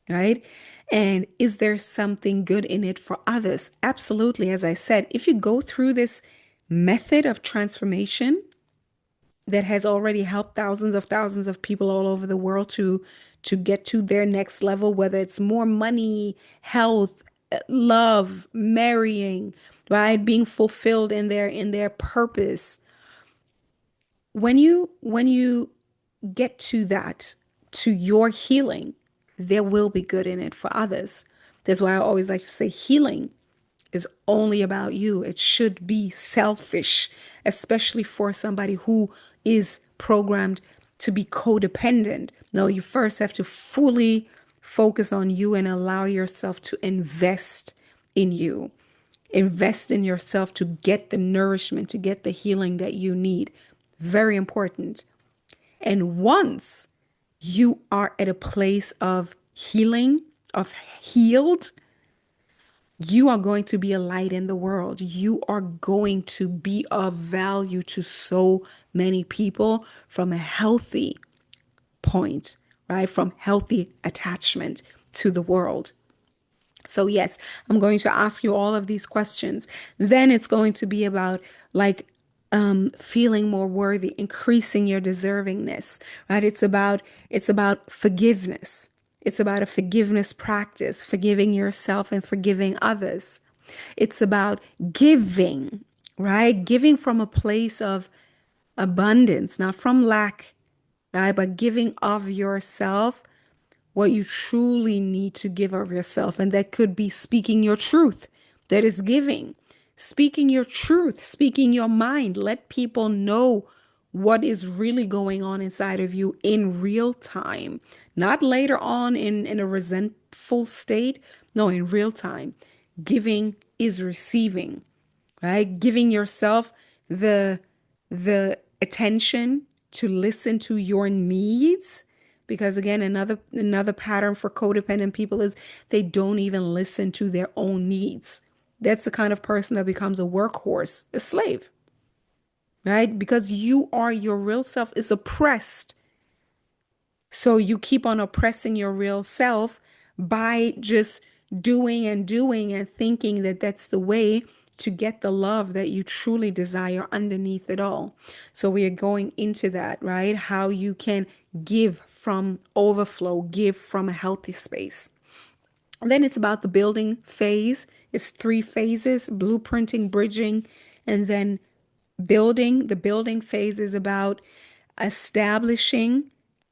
right? And is there something good in it for others? Absolutely. As I said, if you go through this method of transformation that has already helped thousands of people all over the world to get to their next level, whether it's more money, health, love, marrying, right? Being fulfilled in their purpose. When you get to that, to your healing, there will be good in it for others. That's why I always like to say healing is only about you. It should be selfish, especially for somebody who is programmed to be codependent. No, you first have to fully focus on you and allow yourself to invest in you. Invest in yourself to get the nourishment, to get the healing that you need. Very important. And once you are at a place of healing, of healed, you are going to be a light in the world. You are going to be of value to so many people from a healthy point, right? From healthy attachment to the world. So, yes, I'm going to ask you all of these questions. Then it's going to be about like feeling more worthy, increasing your deservingness, right? It's about forgiveness. It's about a forgiveness practice, forgiving yourself and forgiving others. It's about giving, right? Giving from a place of abundance, not from lack, right? But giving of yourself what you truly need to give of yourself. And that could be speaking your truth. That is giving. Speaking your truth, speaking your mind. Let people know what is really going on inside of you in real time, not later on in a resentful state. No, in real time. Giving is receiving, right? Giving yourself the attention to listen to your needs, because again, another pattern for codependent people is they don't even listen to their own needs. That's the kind of person that becomes a workhorse, a slave, right? Because your real self is oppressed, so you keep on oppressing your real self by just doing and thinking that that's the way to get the love that you truly desire underneath it all. So we are going into that, right? How you can give from overflow, give from a healthy space. And then it's about the building phase. It's 3 phases: blueprinting, bridging, and then building. The building phase is about establishing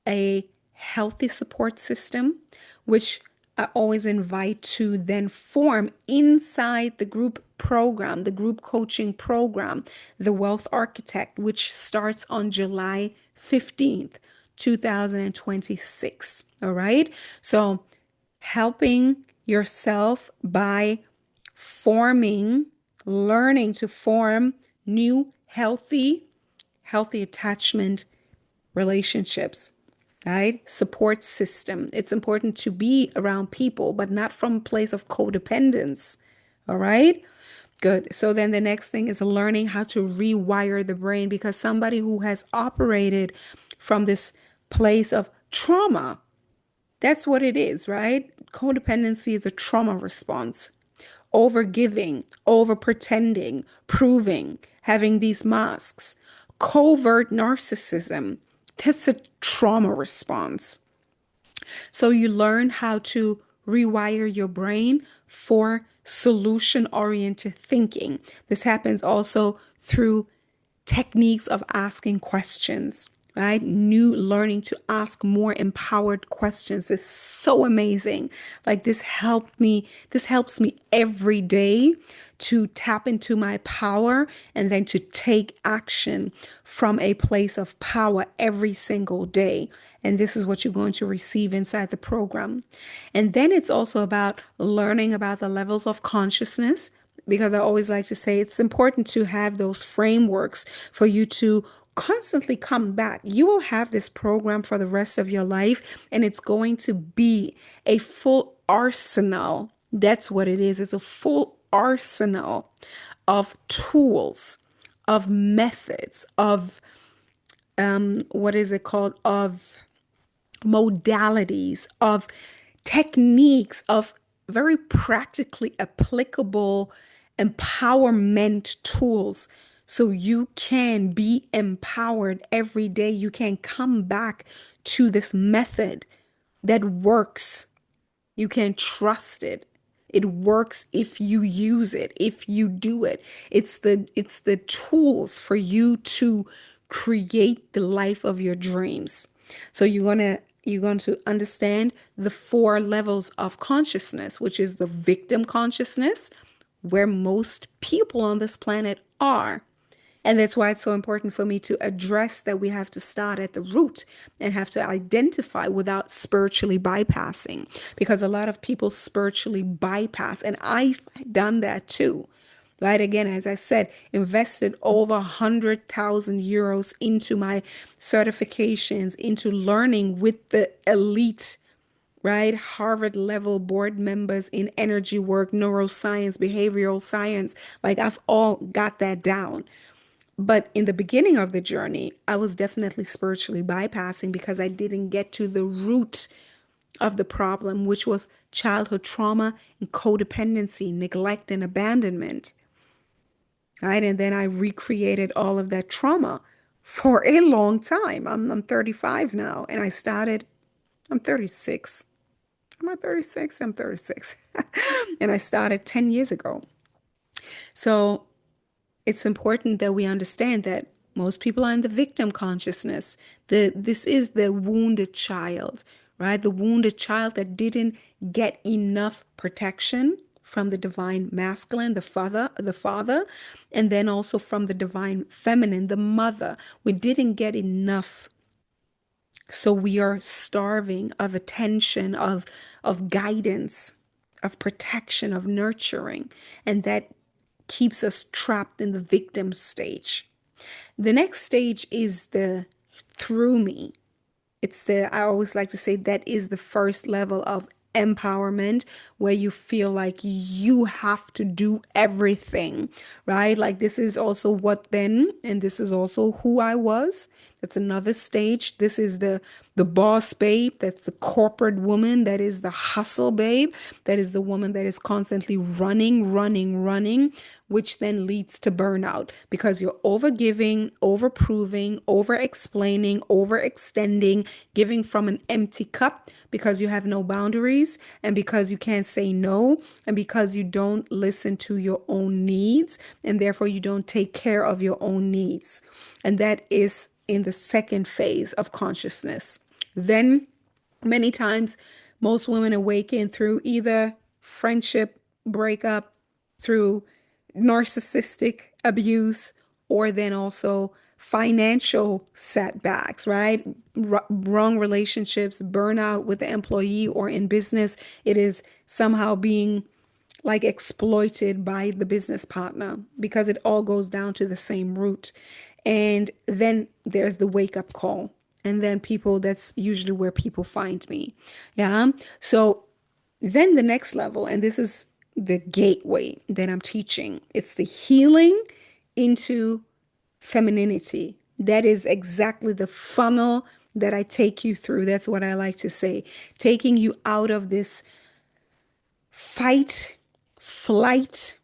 a healthy support system, which I always invite to then form inside the group program, the group coaching program, the Wealth Architect, which starts on July 15th, 2026. All right. So helping yourself by forming, learning to form new healthy attachment relationships, right? Support system. It's important to be around people, but not from a place of codependence. All right. Good. So then the next thing is learning how to rewire the brain, because somebody who has operated from this place of trauma, that's what it is, right? Codependency is a trauma response. Over giving, over pretending, proving, having these masks, covert narcissism. That's a trauma response. So you learn how to rewire your brain for solution oriented thinking. This happens also through techniques of asking questions, right? New learning to ask more empowered questions is so amazing. Like this helps me every day to tap into my power and then to take action from a place of power every single day. And this is what you're going to receive inside the program. And then it's also about learning about the levels of consciousness, because I always like to say it's important to have those frameworks for you to constantly come back. You will have this program for the rest of your life, and it's going to be a full arsenal. That's what it is. It's a full arsenal of tools, of methods, of what is it called, of modalities, of techniques, of very practically applicable empowerment tools. So you can be empowered every day. You can come back to this method that works. You can trust it. It works if you use it, if you do it. It's the tools for you to create the life of your dreams. So you're going to understand the four levels of consciousness, which is the victim consciousness, where most people on this planet are. And that's why it's so important for me to address that we have to start at the root and have to identify without spiritually bypassing. Because a lot of people spiritually bypass, and I've done that too. Right? Again, as I said, invested over 100,000 euros into my certifications, into learning with the elite, right? Harvard level board members in energy work, neuroscience, behavioral science. Like I've all got that down. But in the beginning of the journey, I was definitely spiritually bypassing because I didn't get to the root of the problem, which was childhood trauma and codependency, neglect, and abandonment. Right. And then I recreated all of that trauma for a long time. I'm 35 now, and I'm 36. Am I 36? I'm 36. And I started 10 years ago. So it's important that we understand that most people are in the victim consciousness. This is the wounded child, right? The wounded child that didn't get enough protection from the divine masculine, the father, and then also from the divine feminine, the mother. We didn't get enough. So we are starving of attention, of guidance, of protection, of nurturing, and that keeps us trapped in the victim stage. The next stage is the through me. I always like to say that is the first level of empowerment where you feel like you have to do everything, right? Like this is also what then, and this is also who I was. That's another stage. This is the boss babe. That's the corporate woman. That is the hustle babe. That is the woman that is constantly running, running, running, which then leads to burnout because you're over giving, over proving, over explaining, overextending, giving from an empty cup because you have no boundaries and because you can't say no and because you don't listen to your own needs and therefore you don't take care of your own needs. And that is in the second phase of consciousness. Then many times, most women awaken through either friendship breakup, through narcissistic abuse, or then also financial setbacks, right? Wrong relationships, burnout with the employee or in business. It is somehow being like exploited by the business partner because it all goes down to the same root. And then there's the wake up call. And then that's usually where people find me. Yeah. So then the next level, and this is the gateway that I'm teaching, it's the healing into femininity. That is exactly the funnel that I take you through. That's what I like to say, taking you out of this fight, flight,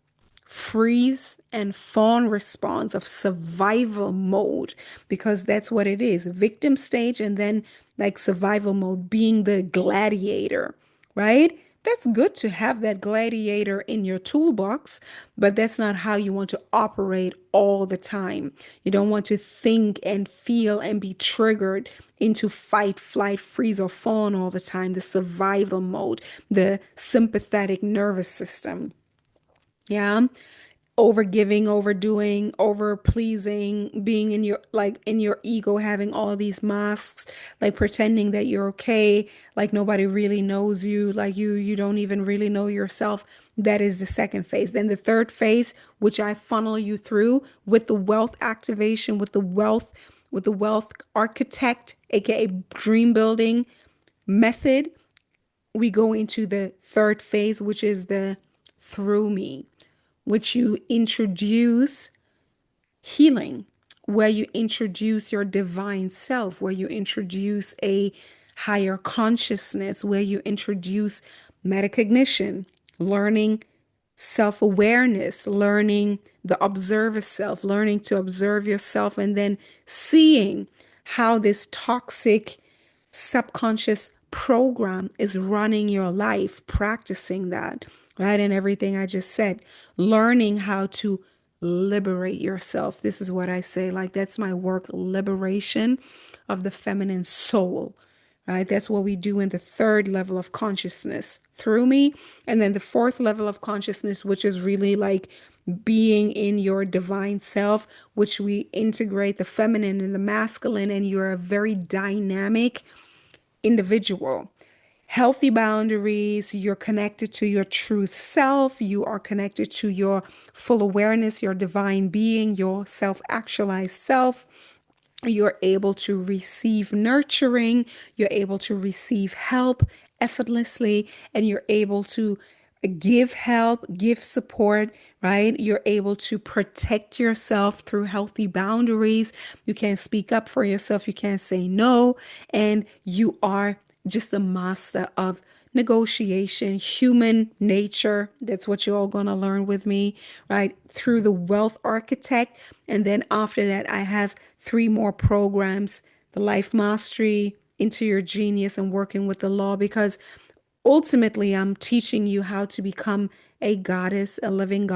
freeze, and fawn response of survival mode, because that's what it is, victim stage, and then like survival mode, being the gladiator, right? That's good to have that gladiator in your toolbox, but that's not how you want to operate all the time. You don't want to think and feel and be triggered into fight, flight, freeze, or fawn all the time. The survival mode, the sympathetic nervous system. Yeah. Over giving, overdoing, over pleasing, being in your in your ego, having all these masks, like pretending that you're okay, like nobody really knows you, like you don't even really know yourself. That is the second phase. Then the third phase, which I funnel you through with the wealth activation, with the wealth architect, aka dream building method, we go into the third phase, which is the through me, which you introduce healing, where you introduce your divine self, where you introduce a higher consciousness, where you introduce metacognition, learning self awareness, learning the observer self, learning to observe yourself, and then seeing how this toxic subconscious program is running your life, practicing that, right? And everything I just said, learning how to liberate yourself. This is what I say, like, that's my work, liberation of the feminine soul, right? That's what we do in the third level of consciousness through me. And then the fourth level of consciousness, which is really like being in your divine self, which we integrate the feminine and the masculine, and you're a very dynamic individual. Healthy boundaries, you're connected to your truth self, you are connected to your full awareness, your divine being, your self actualized self. You're able to receive nurturing, you're able to receive help effortlessly, and you're able to give help, give support, right? You're able to protect yourself through healthy boundaries. You can speak up for yourself, you can say no, and you are just a master of negotiation, human nature. That's what you're all going to learn with me, right? Through the wealth architect. And then after that, I have three more programs: the life mastery, into your genius, and working with the law, because ultimately, I'm teaching you how to become a goddess, a living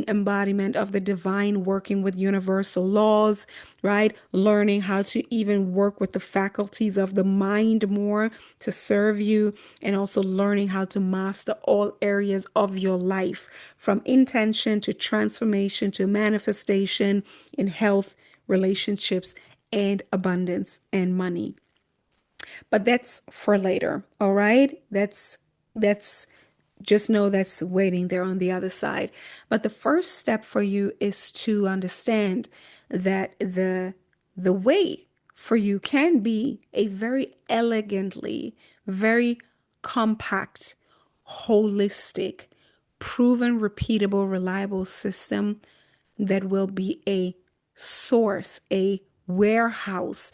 embodiment of the divine, working with universal laws, right? Learning how to even work with the faculties of the mind more to serve you, and also learning how to master all areas of your life, from intention to transformation to manifestation in health, relationships, and abundance and money. But that's for later. All right. That's just know that's waiting there on the other side. But the first step for you is to understand that the way for you can be a very elegantly, very compact, holistic, proven, repeatable, reliable system that will be a source, a warehouse,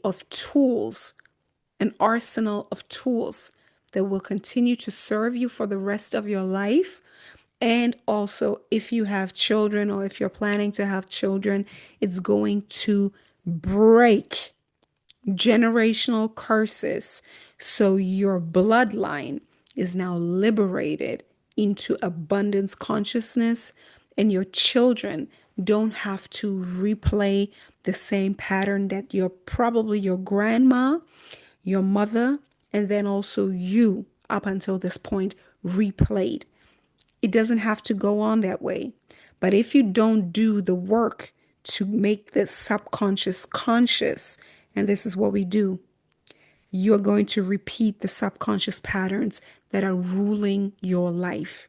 of tools, an arsenal of tools that will continue to serve you for the rest of your life. And also, if you have children, or if you're planning to have children, it's going to break generational curses. So your bloodline is now liberated into abundance consciousness, and your children don't have to replay the same pattern that your grandma, your mother, and then also you up until this point replayed. It doesn't have to go on that way. But if you don't do the work to make the subconscious conscious, and this is what we do, you're going to repeat the subconscious patterns that are ruling your life,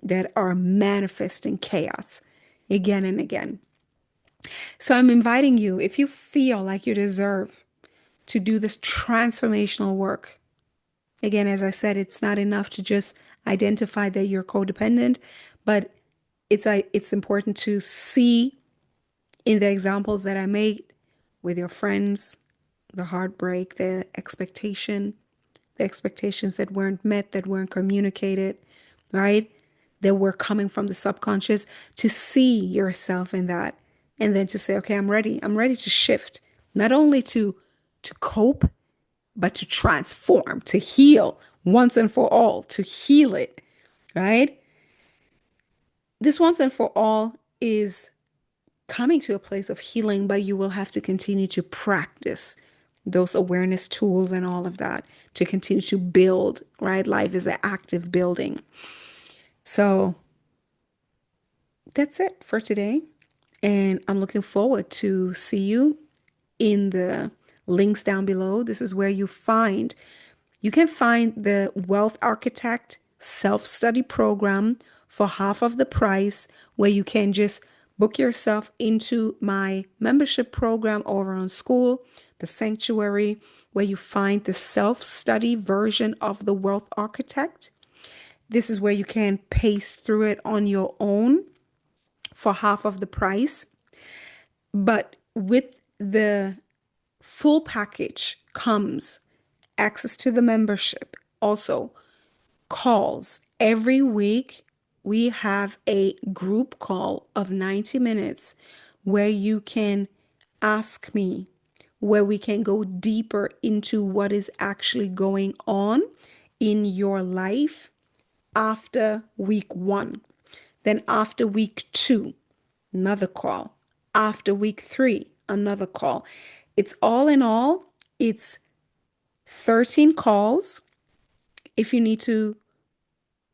that are manifesting chaos again and again. So I'm inviting you, if you feel like you deserve to do this transformational work. Again, as I said, it's not enough to just identify that you're codependent, but it's important to see in the examples that I made with your friends, the heartbreak, the expectations that weren't met, that weren't communicated, right? That were coming from the subconscious, to see yourself in that, and then to say, okay, I'm ready. I'm ready to shift, not only to cope, but to transform, to heal once and for all, to heal it, right? This once and for all is coming to a place of healing, but you will have to continue to practice those awareness tools and all of that to continue to build, right? Life is an active building. So that's it for today. And I'm looking forward to see you in the links down below. This is where you can find the Wealth Architect self-study program for half of the price, where you can just book yourself into my membership program over on School, the Sanctuary, where you find the self-study version of the Wealth Architect. This is where you can pace through it on your own for half of the price. But with the full package comes access to the membership, also calls. Every week, we have a group call of 90 minutes where you can ask me, where we can go deeper into what is actually going on in your life after week 1. Then after week 2, another call. After week 3, another call. It's all in all, it's 13 calls. If you need to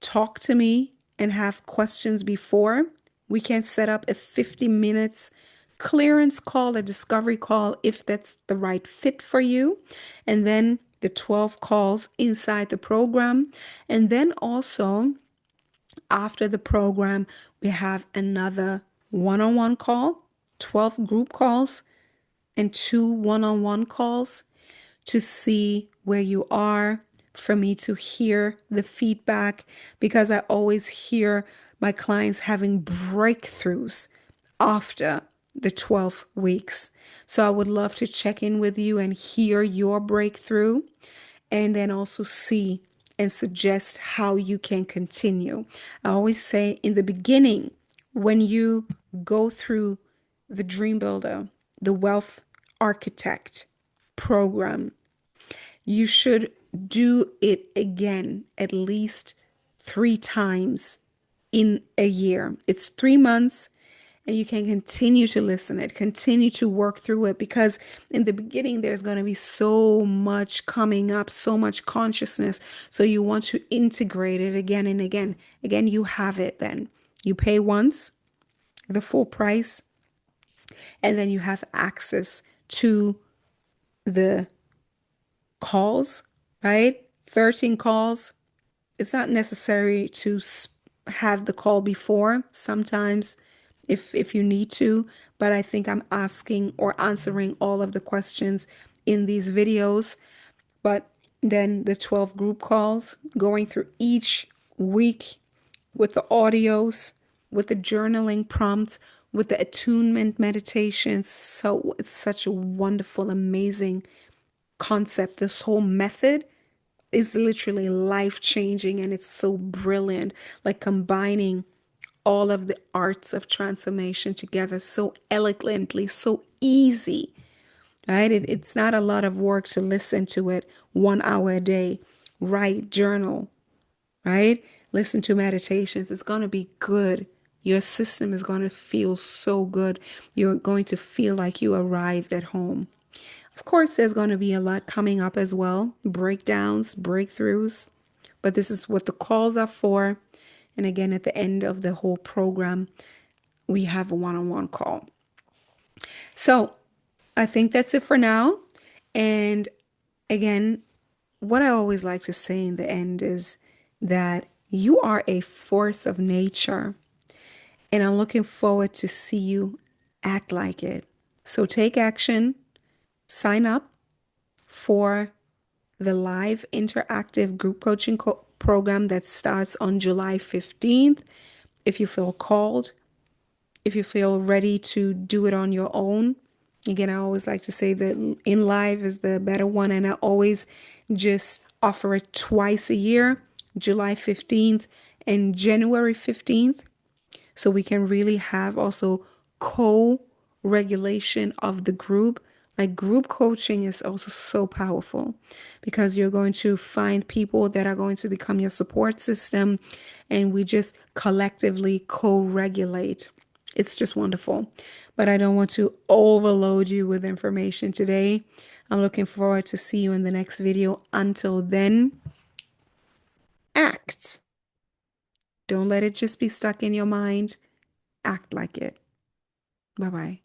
talk to me and have questions before, we can set up a 50 minutes clearance call, a discovery call, if that's the right fit for you. And then the 12 calls inside the program. And then also after the program, we have another one-on-one call, 12 group calls, and 2 one-on-one calls to see where you are, for me to hear the feedback, because I always hear my clients having breakthroughs after the 12 weeks. So I would love to check in with you and hear your breakthrough, and then also see and suggest how you can continue. I always say in the beginning, when you go through the Dream Builder, the Wealth Architect program, you should do it again at least 3 times in a year. It's 3 months, and you can continue to listen it, continue to work through it, because in the beginning there's going to be so much coming up, so much consciousness. So you want to integrate it again and again. Again, you have it then. You pay once, the full price, and then you have access to the calls, right? 13 calls. It's not necessary to have the call before. Sometimes if you need to, but I think I'm asking or answering all of the questions in these videos. But then the 12 group calls, going through each week with the audios, with the journaling prompts, with the attunement meditations. So it's such a wonderful, amazing concept. This whole method is literally life changing, and it's so brilliant, like combining all of the arts of transformation together so elegantly, so easy, right? It's not a lot of work to listen to it 1 hour a day, write, journal, right? Listen to meditations. It's going to be good. Your system is going to feel so good. You're going to feel like you arrived at home. Of course, there's going to be a lot coming up as well, breakdowns, breakthroughs, but this is what the calls are for. And again, at the end of the whole program, we have a one-on-one call. So I think that's it for now. And again, what I always like to say in the end is that you are a force of nature, and I'm looking forward to see you act like it. So take action, sign up for the live interactive group coaching program that starts on July 15th. If you feel called, if you feel ready to do it on your own. Again, I always like to say that in live is the better one, and I always just offer it twice a year, July 15th and January 15th. So we can really have also co-regulation of the group. Like group coaching is also so powerful, because you're going to find people that are going to become your support system, and we just collectively co-regulate. It's just wonderful. But I don't want to overload you with information today. I'm looking forward to see you in the next video. Until then, act. Don't let it just be stuck in your mind. Act like it. Bye bye.